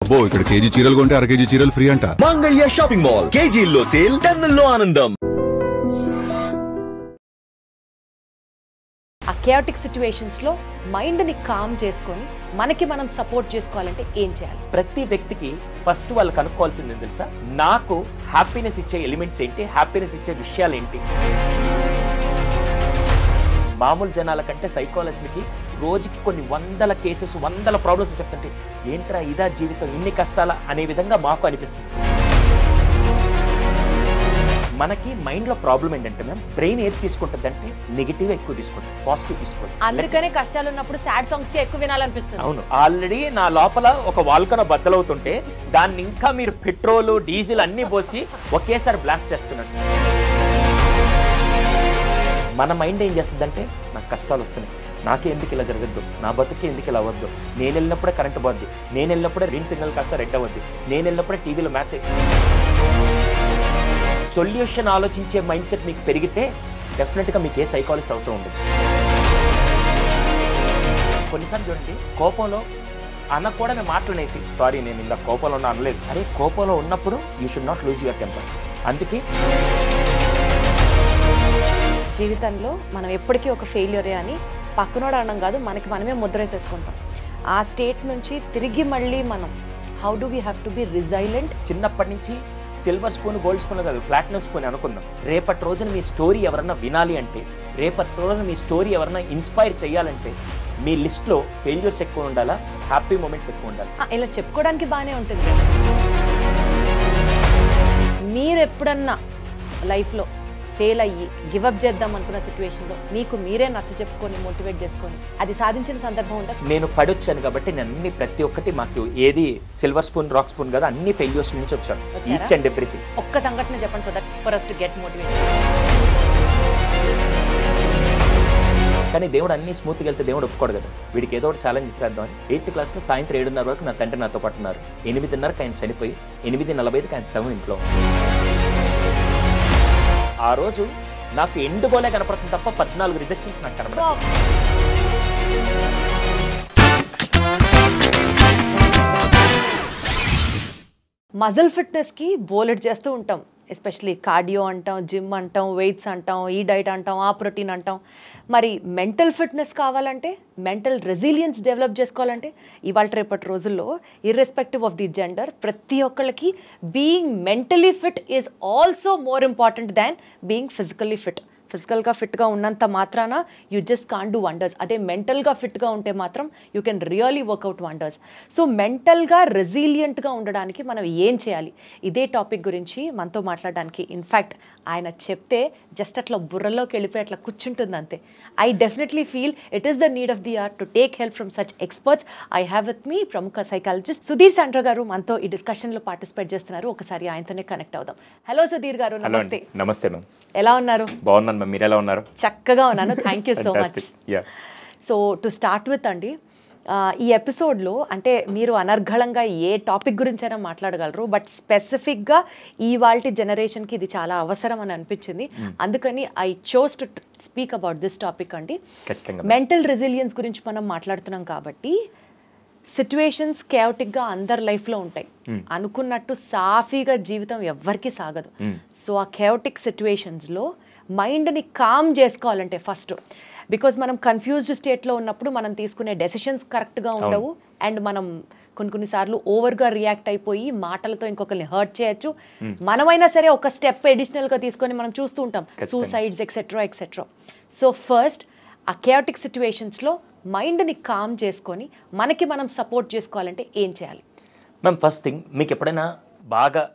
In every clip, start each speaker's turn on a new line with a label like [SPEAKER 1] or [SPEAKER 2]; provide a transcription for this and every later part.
[SPEAKER 1] అబ్బో ఇక్కడ కేజీ చీరలు కొంటే అర కేజీ చీరలు ఫ్రీ అంట.
[SPEAKER 2] మంగళ్య షాపింగ్ మాల్ కేజీల్లో సేల్, టన్నుల్లో ఆనందం.
[SPEAKER 3] ఆ కేయాటిక్ సిచ్యువేషన్స్ లో మైండ్ ని కామ్ చేసుకొని మనకి మనం సపోర్ట్ చేసుకోవాలంటే ఏం చేయాలి?
[SPEAKER 4] ప్రతి వ్యక్తికి ఫస్ట్ వాళ్ళు కనుక్కోవాల్సింది తెలుసా, నాకు హ్యాపీనెస్ ఇచ్చే ఎలిమెంట్స్ ఏంటి, హ్యాపీనెస్ ఇచ్చే విషయాలు ఏంటి. మామూలు జనాల కంటే సైకాలజిస్ట్కి రోజుకి కొన్ని వందల కేసెస్, వందల ప్రాబ్లమ్స్ చెప్తుంటే ఏంట్రా ఇదా జీవితం, ఇన్ని కష్టాల అనే విధంగా మాకు అనిపిస్తుంది. మనకి మైండ్ లో ప్రాబ్లం ఏంటంటే మ్యామ్, బ్రెయిన్ ఏది తీసుకుంటుంది అంటే నెగిటివ్ ఎక్కువ తీసుకుంటుంది, పాజిటివ్ తీసుకోండి.
[SPEAKER 3] అందుకనే కష్టాలు ఉన్నప్పుడు సాడ్ సాంగ్స్ ఎక్కువ వినాలనిపిస్తుంది.
[SPEAKER 4] అవును, ఆల్రెడీ నా లోపల ఒక వాల్కన బద్దలవుతుంటే దాన్ని ఇంకా మీరు పెట్రోల్ డీజిల్ అన్ని పోసి ఒకేసారి బ్లాస్ట్ చేస్తున్నట్టు. మన మైండ్ ఏం చేస్తుందంటే, నాకు కష్టాలు వస్తున్నాయి, నాకే ఎందుకు ఇలా జరగద్దు, నా బతుకే ఎందుకు ఇలా అవ్వద్దు, నేను వెళ్ళినప్పుడే కరెంట్ పోద్ది, నేను వెళ్ళినప్పుడే గ్రీన్ సిగ్నల్ కాస్త రెడ్ అవ్వద్ది, నేను వెళ్ళినప్పుడే టీవీలో మ్యాచ్ అయ్యి. సొల్యూషన్ ఆలోచించే మైండ్ సెట్ మీకు పెరిగితే డెఫినెట్గా మీకు ఏ సైకాలజిస్ట్ అవసరం ఉండదు. కొన్నిసార్లు చూడండి, కోపంలో అన్న కూడా మేము మాట్లాడేసి, సారీ నేను ఇలా కోపంలో ఉన్నా అనలేదు. అరే కోపంలో ఉన్నప్పుడు you should not lose your temper. అందుకే
[SPEAKER 3] జీవితంలో మనం ఎప్పటికీ ఒక ఫెయిల్యూరే అని పక్కనోడు అనడం కాదు, మనకి మనమే ముద్రేసేసుకుంటాం. ఆ స్టేట్ నుంచి తిరిగి మళ్ళీ మనం how do we have to be resilient.
[SPEAKER 4] చిన్నప్పటి నుంచి సిల్వర్ స్పూన్, గోల్డ్ స్పూన్ కాదు, ప్లాటినం స్పూన్ అనుకుందాం. రేపటి రోజున మీ స్టోరీ ఎవరన్నా వినాలి అంటే, రేపటి రోజున మీ స్టోరీ ఎవరన్నా ఇన్స్పైర్ చేయాలంటే మీ లిస్ట్లో ఫెయిల్యూర్స్ ఎక్కువ ఉండాలా, హ్యాపీ మూమెంట్స్ ఎక్కువ ఉండాలి.
[SPEAKER 3] ఇలా చెప్పుకోవడానికి బాగానే ఉంటుంది. మీరు ఎప్పుడన్నా లైఫ్లో ఫెయిల్ అయ్యి గివప్ చేద్దాం అనుకున్న సిచ్యువేషన్లో మీకు మీరే నచ్చ చెప్పుకొని మోటివేట్ చేసుకొని అది సాధించిన సందర్భం ఉందా?
[SPEAKER 4] నేను పడొచ్చాను కాబట్టి నేను అన్ని ప్రతి ఒక్కటి, మాకు ఏది సిల్వర్ స్పూన్ రాక్ స్పూన్ కదా, అన్ని ఫెయిల్యూర్స్ నుంచి వచ్చాను. Each and everything.
[SPEAKER 3] ఒక్క సంఘటన చెప్పండి, so that for us to get motivated.
[SPEAKER 4] కానీ దేవుడు అన్ని స్మూత్గా వెళ్తే దేవుడు ఒప్పుకోడు కదా, వీడికి ఏదో ఒకటి ఛాలెంజ్ ఇస్తాను. 8th క్లాస్లో సాయంత్రం 7:30 వరకు నా తండ్రి నాతో పాటు ఉన్నారు. 8:30కి ఆయన చనిపోయి 8:45కి ఆయన శవం ఇంట్లో. ఆ రోజు నాకు ఎండ్ గోలే కనపడుతుంది తప్ప 14 రిజెక్షన్స్ నాకు కనపడదు.
[SPEAKER 3] మజిల్ ఫిట్నెస్కి బోలెట్ చేస్తూ ఉంటాం, ఎస్పెషలీ కార్డియో అంటాం, జిమ్ అంటాం, వెయిట్స్ అంటాం, ఈ డైట్ అంటాం, ఆ ప్రోటీన్ అంటాం. మరి మెంటల్ ఫిట్నెస్ కావాలంటే, మెంటల్ రెసిలియన్స్ డెవలప్ చేసుకోవాలంటే ఇవాళ రేపటి రోజుల్లో ఇర్రెస్పెక్టివ్ ఆఫ్ ది జెండర్ ప్రతి ఒక్కళ్ళకి being mentally fit is also more important than being physically fit. ఫిజికల్గా ఫిట్గా ఉన్నంత మాత్రాన you just can't do wonders. అదే మెంటల్గా ఫిట్గా ఉంటే మాత్రం you can really work out wonders. So మెంటల్గా రెసిలియంట్గా ఉండడానికి మనం ఏం చేయాలి, ఇదే టాపిక్ గురించి మనతో మాట్లాడడానికి ఇన్ఫ్యాక్ట్ ఆయన చెప్తే జస్ట్ అట్లా బుర్రలోకి వెళ్ళిపోయి అట్లా కూర్చుంటుంది అంతే. I definitely feel it is the need of the hour to take help from such experts. I have with me ప్రముఖ సైకాలజిస్ట్ సుధీర్ సాండ్రో గారు మనతో ఈ డిస్కషన్లో పార్టిసిపేట్ చేస్తున్నారు. ఒకసారి ఆయనతోనే కనెక్ట్ అవుదాం. హలో సుధీర్ గారు, నమస్తే.
[SPEAKER 4] నమస్తే మ్యామ్.
[SPEAKER 3] ఎలా ఉన్నారు?
[SPEAKER 4] బాగున్నాను మ్యామ్, మీరు ఎలా ఉన్నారు?
[SPEAKER 3] చక్కగా ఉన్నాను, thank you so much. So to start with అండి, ఈ ఎపిసోడ్లో అంటే మీరు అనర్గళంగా ఏ టాపిక్ గురించైనా మాట్లాడగలరు, బట్ స్పెసిఫిక్గా ఇవాల్టి జనరేషన్కి ఇది చాలా అవసరం అని అనిపించింది. అందుకని I chose to speak about this topic అండి. మెంటల్ రెసిలియన్స్ గురించి మనం మాట్లాడుతున్నాం కాబట్టి సిచ్యువేషన్స్ కేవటిక్గా అందరి లైఫ్లో ఉంటాయి. అనుకున్నట్టు సాఫీగా జీవితం ఎవ్వరికీ సాగదు. సో ఆ కేవటిక్ సిచ్యువేషన్స్లో మైండ్ని కామ్ చేసుకోవాలంటే ఫస్ట్, బికాజ్ మనం కన్ఫ్యూజ్డ్ స్టేట్లో ఉన్నప్పుడు మనం తీసుకునే డెసిషన్స్ కరెక్ట్గా ఉండవు, అండ్ మనం కొన్నిసార్లు ఓవర్గా రియాక్ట్ అయిపోయి మాటలతో ఇంకొకరిని హర్ట్ చేయొచ్చు. మనమైనా సరే ఒక స్టెప్ అడిషనల్గా తీసుకొని మనం చూస్తూ ఉంటాం, suicides etcetera etcetera. So first ఆ కేయాటిక్ సిచ్యువేషన్స్లో మైండ్ని కామ్ చేసుకొని మనకి మనం సపోర్ట్ చేసుకోవాలంటే ఏం చేయాలి?
[SPEAKER 4] మ్యామ్ ఫస్ట్ థింగ్, మీకు ఎప్పుడైనా బాగా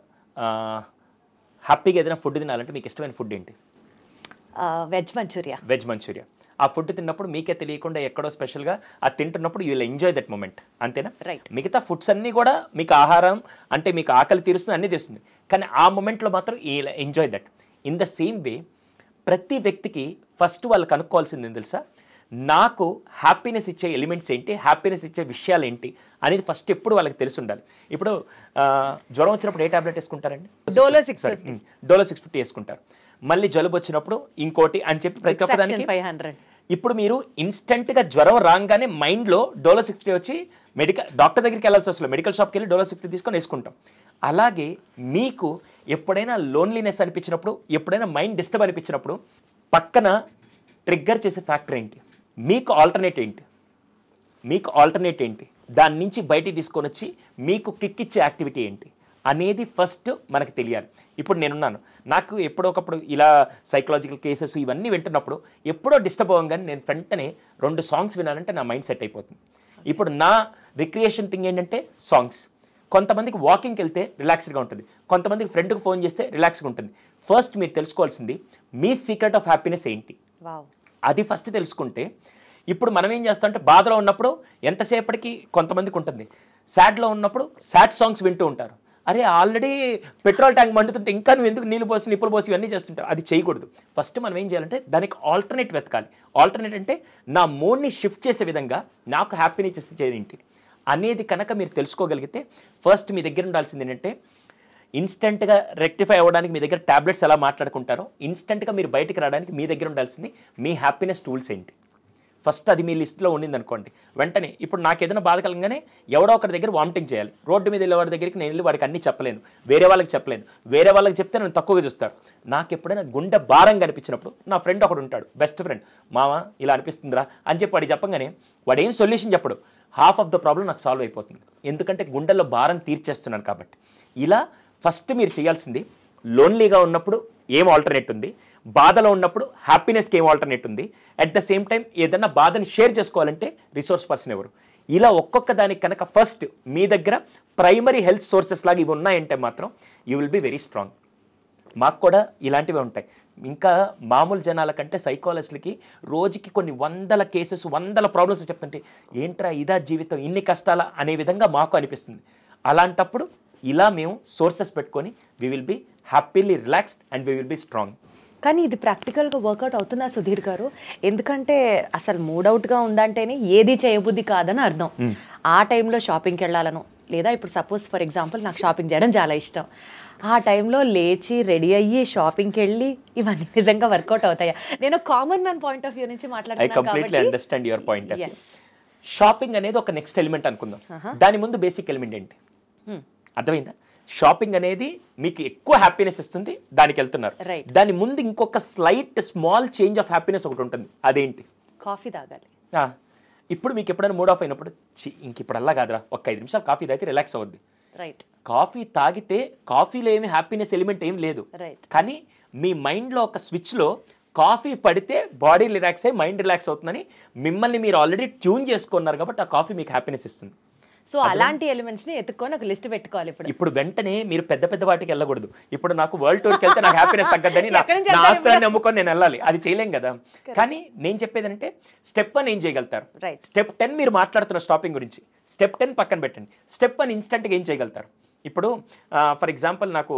[SPEAKER 4] హ్యాపీగా ఏదైనా ఫుడ్ తినాలంటే మీకు ఇష్టమైన ఫుడ్ ఏంటి?
[SPEAKER 3] Veg manchurian.
[SPEAKER 4] Veg manchurian. ఆ ఫుడ్ తిన్నప్పుడు మీకే తెలియకుండా ఎక్కడో స్పెషల్గా అది తింటున్నప్పుడు you will enjoy that moment, అంతేనా?
[SPEAKER 3] రైట్.
[SPEAKER 4] మిగతా ఫుడ్స్ అన్నీ కూడా మీకు ఆహారం అంటే మీకు ఆకలి తీరుస్తుంది, అన్నీ తీరుస్తుంది, కానీ ఆ మూమెంట్లో మాత్రం you will enjoy that. In the same way ప్రతి వ్యక్తికి ఫస్ట్ వాళ్ళు కనుక్కోవాల్సింది తెలుసా, నాకు హ్యాపీనెస్ ఇచ్చే ఎలిమెంట్స్ ఏంటి, హ్యాపీనెస్ ఇచ్చే విషయాలు ఏంటి అనేది ఫస్ట్ ఎప్పుడు వాళ్ళకి తెలిసి ఉండాలి. ఇప్పుడు జ్వరం వచ్చినప్పుడు ఏ టాబ్లెట్ వేసుకుంటారండి?
[SPEAKER 3] డోలో 650
[SPEAKER 4] డోలో 650 వేసుకుంటారు. మళ్ళీ జలుబు వచ్చినప్పుడు ఇంకోటి అని చెప్పి ప్రతి ఒక్కదానికి
[SPEAKER 3] 500.
[SPEAKER 4] ఇప్పుడు మీరు ఇన్స్టెంట్గా జ్వరం రాగానే మైండ్లో డోలో 60 వచ్చి డాక్టర్ దగ్గరికి వెళ్ళాల్సి వస్తుంది, మెడికల్ షాప్కి వెళ్ళి డోలో 60 తీసుకొని వేసుకుంటాం. అలాగే మీకు ఎప్పుడైనా లోన్లీనెస్ అనిపించినప్పుడు, ఎప్పుడైనా మైండ్ డిస్టర్బ్ అనిపించినప్పుడు పక్కన ట్రిగ్గర్ చేసే ఫ్యాక్టర్ ఏంటి, మీకు ఆల్టర్నేట్ ఏంటి, దాని నుంచి బయటికి తీసుకొని వచ్చి మీకు కిక్ ఇచ్చే యాక్టివిటీ ఏంటి అనేది ఫస్ట్ మనకు తెలియాలి. ఇప్పుడు నేనున్నాను, నాకు ఎప్పుడొకప్పుడు ఇలా సైకలాజికల్ కేసెస్ ఇవన్నీ వింటున్నప్పుడు ఎప్పుడో డిస్టర్బ్ అవ్వగానే నేను వెంటనే 2 సాంగ్స్ వినాలంటే నా మైండ్ సెట్ అయిపోతుంది. ఇప్పుడు నా రిక్రియేషన్ థింగ్ ఏంటంటే సాంగ్స్. కొంతమందికి వాకింగ్కి వెళ్తే రిలాక్స్డ్గా ఉంటుంది, కొంతమందికి ఫ్రెండ్కి ఫోన్ చేస్తే రిలాక్స్గా ఉంటుంది. ఫస్ట్ మీరు తెలుసుకోవాల్సింది మీ సీక్రెట్ ఆఫ్ హ్యాపీనెస్ ఏంటి, అది ఫస్ట్ తెలుసుకుంటే. ఇప్పుడు మనం ఏం చేస్తాం అంటే బాధలో ఉన్నప్పుడు ఎంతసేపటికి కొంతమందికి ఉంటుంది, సాడ్లో ఉన్నప్పుడు సాడ్ సాంగ్స్ వింటూ ఉంటారు. అరే ఆల్రెడీ పెట్రోల్ ట్యాంక్ మండుతుంటే ఇంకా నువ్వు ఎందుకు నీళ్ళు పోసి నిప్పులు పోసి ఇవన్నీ చేస్తుంటావు, అది చేయకూడదు. ఫస్ట్ మనం ఏం చేయాలంటే దానికి ఆల్టర్నేట్ వెతకాలి. ఆల్టర్నేట్ అంటే నా మూడ్ని షిఫ్ట్ చేసే విధంగా నాకు హ్యాపీనెస్ ఇచ్చేది ఏంటి అనేది కనుక మీరు తెలుసుకోగలిగితే ఫస్ట్ మీ దగ్గర ఉండాల్సింది ఏంటంటే ఇన్స్టెంట్గా రెక్టిఫై అవ్వడానికి మీ దగ్గర ట్యాబ్లెట్స్ ఎలా మాట్లాడుకుంటారో ఇన్స్టెంట్గా మీరు బయటికి రావడానికి మీ దగ్గర ఉండాల్సింది మీ హ్యాపీనెస్ టూల్స్ ఏంటి. ఫస్ట్ అది మీ లిస్ట్లో ఉండింది అనుకోండి, వెంటనే ఇప్పుడు నాకు ఏదైనా బాధ కలగానే ఎవడో ఒకరి దగ్గర వామిటింగ్ చేయాలి. రోడ్డు మీద వెళ్ళే వాడి దగ్గరికి నేను వెళ్ళి వాడికి అన్నీ చెప్పలేను, వేరే వాళ్ళకి చెప్పలేను. వేరే వాళ్ళకి చెప్తే నన్ను తక్కువగా చూస్తాడు. నాకు ఎప్పుడైనా గుండె భారంగా అనిపించినప్పుడు నా ఫ్రెండ్ ఒకడు ఉంటాడు, బెస్ట్ ఫ్రెండ్, మామ ఇలా అనిపిస్తుందిరా అని చెప్పి వాడికి చెప్పగానే వాడు ఏం సొల్యూషన్ చెప్పడు, హాఫ్ ఆఫ్ ద ప్రాబ్లం నాకు సాల్వ్ అయిపోతుంది. ఎందుకంటే గుండెల్లో భారం తీర్చేస్తున్నాను కాబట్టి. ఇలా ఫస్ట్ మీరు చేయాల్సింది లోన్లీగా ఉన్నప్పుడు ఏం ఆల్టర్నేట్ ఉంది, బాధలో ఉన్నప్పుడు హ్యాపీనెస్కి ఏం ఆల్టర్నేట్ ఉంది, అట్ ద సేమ్ టైం ఏదన్నా బాధని షేర్ చేసుకోవాలంటే రిసోర్స్ పర్సన్ ఎవరు. ఇలా ఒక్కొక్క దానికి కనుక ఫస్ట్ మీ దగ్గర ప్రైమరీ హెల్త్ సోర్సెస్ లాగా ఇవి ఉన్నాయంటే మాత్రం you will be very strong. మాకు కూడా ఇలాంటివి ఉంటాయి. ఇంకా మామూలు జనాల కంటే సైకాలజిస్ట్లకి రోజుకి కొన్ని 100 కేసెస్ 100 ప్రాబ్లమ్స్ చెప్తుంటే ఏంట్రా ఇదా జీవితం ఇన్ని కష్టాలా అనే విధంగా మాకు అనిపిస్తుంది. అలాంటప్పుడు ఇలా మేము సోర్సెస్ పెట్టుకొని we will B happily relaxed and we will be strong.
[SPEAKER 3] కానీ ఇది ప్రాక్టికల్గా వర్కౌట్ అవుతుందా సుధీర్ గారు? ఎందుకంటే అసలు మూడౌట్గా ఉందంటేనే ఏది చేయబుద్ధి కాదని అర్థం. ఆ టైంలో షాపింగ్కి వెళ్ళాలను, లేదా ఇప్పుడు సపోజ్ ఫర్ ఎగ్జాంపుల్ నాకు షాపింగ్ చేయడం చాలా ఇష్టం, ఆ టైంలో లేచి రెడీ అయ్యి షాపింగ్కి వెళ్ళి ఇవన్నీ నిజంగా వర్కౌట్ అవుతాయా? నేను common man point of view నుంచి మాట్లాడుతున్నాను.
[SPEAKER 4] I completely understand your point. Shopping అనేది ఒక నెక్స్ట్ ఎలిమెంట్ అనుకుందాం, దాని ముందు బేసిక్ ఎలిమెంట్ ఏంటి అర్థమైందా? షాపింగ్ అనేది మీకు ఎక్కువ హ్యాపీనెస్ ఇస్తుంది, దానికి వెళ్తున్నారు. దాని ముందు ఇంకొక స్మాల్ చేంజ్ ఆఫ్ హ్యాపీనెస్ ఒకటి ఉంటుంది, అదేంటి?
[SPEAKER 3] కాఫీ తాగాలి.
[SPEAKER 4] ఇప్పుడు మీకు ఎప్పుడైనా మూడ్ ఆఫ్ అయినప్పుడు ఇంక ఇప్పుడు అలా కాదురా ఒక 5 నిమిషాలు కాఫీ తాగితే రిలాక్స్ అవుద్ది. కాఫీ తాగితే కాఫీలో ఏమి హ్యాపీనెస్ ఎలిమెంట్ ఏం లేదు, కానీ మీ మైండ్లో ఒక స్విచ్లో కాఫీ పడితే బాడీ రిలాక్స్ అయ్యి మైండ్ రిలాక్స్ అవుతుందని మిమ్మల్ని మీరు ఆల్రెడీ ట్యూన్ చేసుకున్నారు కాబట్టి ఆ కాఫీ మీకు హ్యాపీనెస్ ఇస్తుంది.
[SPEAKER 3] సో అలాంటి ఎలిమెంట్స్ ని ఎత్తుకొని ఒక లిస్ట్ పెట్టుకోవాలి. ఇప్పుడు
[SPEAKER 4] వెంటనే మీరు పెద్ద పెద్ద వాటికి వెళ్ళకూడదు. ఇప్పుడు నాకు వరల్డ్ టూర్కి వెళ్తే నాకు హ్యాపీనెస్ తగ్గద్దని నా ఆస్తిని అమ్ముకొని నేను వెళ్ళాలి, అది చేయలేం కదా. కానీ నేను చెప్పేది అంటే స్టెప్ 1 ఏం చేయగలుగుతారు, స్టెప్ 10 మీరు మాట్లాడుతున్న షాపింగ్ గురించి, స్టెప్ 10 పక్కన పెట్టండి, స్టెప్ 1 ఇన్స్టెంట్గా ఏం చేయగలుగుతారు. ఇప్పుడు ఫర్ ఎగ్జాంపుల్ నాకు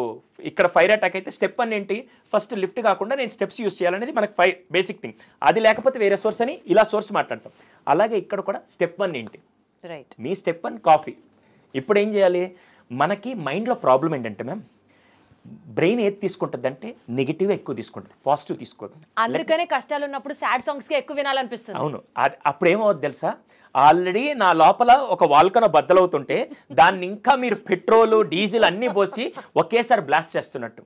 [SPEAKER 4] ఇక్కడ ఫైర్ అటాక్ అయితే స్టెప్ 1 ఏంటి, ఫస్ట్ లిఫ్ట్ కాకుండా నేను స్టెప్స్ యూస్ చేయాలనేది మనకు బేసిక్ థింగ్. అది లేకపోతే వేరే సోర్స్ అని ఇలా సోర్స్ మాట్లాడతాం. అలాగే ఇక్కడ కూడా స్టెప్ 1 ఏంటి, మీ స్టెప్ 1 కాఫీ. ఇప్పుడు ఏం చేయాలి, మనకి మైండ్లో ప్రాబ్లం ఏంటంటే మ్యామ్ బ్రెయిన్ ఏది తీసుకుంటుంది అంటే నెగిటివ్ ఎక్కువ తీసుకుంటుంది, పాజిటివ్ తీసుకోదు.
[SPEAKER 3] అందుకనే కష్టాలు ఉన్నప్పుడు సాడ్ సాంగ్స్కి ఎక్కువ వినాలనిపిస్తుంది.
[SPEAKER 4] అవును, అప్పుడు ఏమవుతుంది తెలుసా, ఆల్రెడీ నా లోపల ఒక వాల్కన బద్దలవుతుంటే దాన్ని ఇంకా మీరు పెట్రోలు డీజిల్ అన్నీ పోసి ఒకేసారి బ్లాస్ట్ చేస్తున్నట్టు.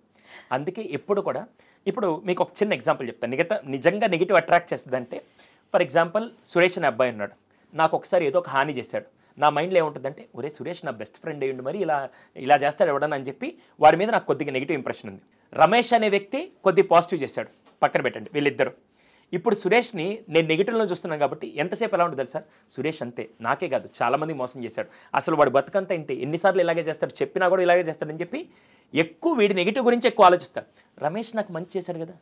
[SPEAKER 4] అందుకే ఎప్పుడు కూడా, ఇప్పుడు మీకు ఒక చిన్న ఎగ్జాంపుల్ చెప్తాను, నిజంగా నెగిటివ్ అట్రాక్ట్ చేస్తుంది అంటే, ఫర్ ఎగ్జాంపుల్ సురేష్ అనే అబ్బాయి ఉన్నాడు, నాకు ఒకసారి ఏదో ఒక హాని చేశాడు. నా మైండ్లో ఏముంటుందంటే ఒరే సురేష్ నా బెస్ట్ ఫ్రెండ్ అయ్యిండు, మరి ఇలా చేస్తాడు ఎవడని అని చెప్పి వాడి మీద నాకు కొద్దిగా నెగిటివ్ ఇంప్రెషన్ ఉంది. రమేష్ అనే వ్యక్తి కొద్ది పాజిటివ్ చేశాడు, పక్కన పెట్టండి వీళ్ళిద్దరు. ఇప్పుడు సురేష్ని నేను నెగిటివ్లో చూస్తున్నాను కాబట్టి ఎంతసేపు ఎలా ఉంటుంది తెలుసా, సురేష్ అంతే, నాకే కాదు చాలామంది మోసం చేశాడు, అసలు వాడు బతుకంతా ఇంతే, ఎన్నిసార్లు ఇలాగే చేస్తాడు, చెప్పినా కూడా ఇలాగే చేస్తాడని చెప్పి ఎక్కువ వీడి నెగిటివ్ గురించి ఎక్కువ ఆలోచిస్తాడు. రమేష్ నాకు మంచి చేశాడు కదా,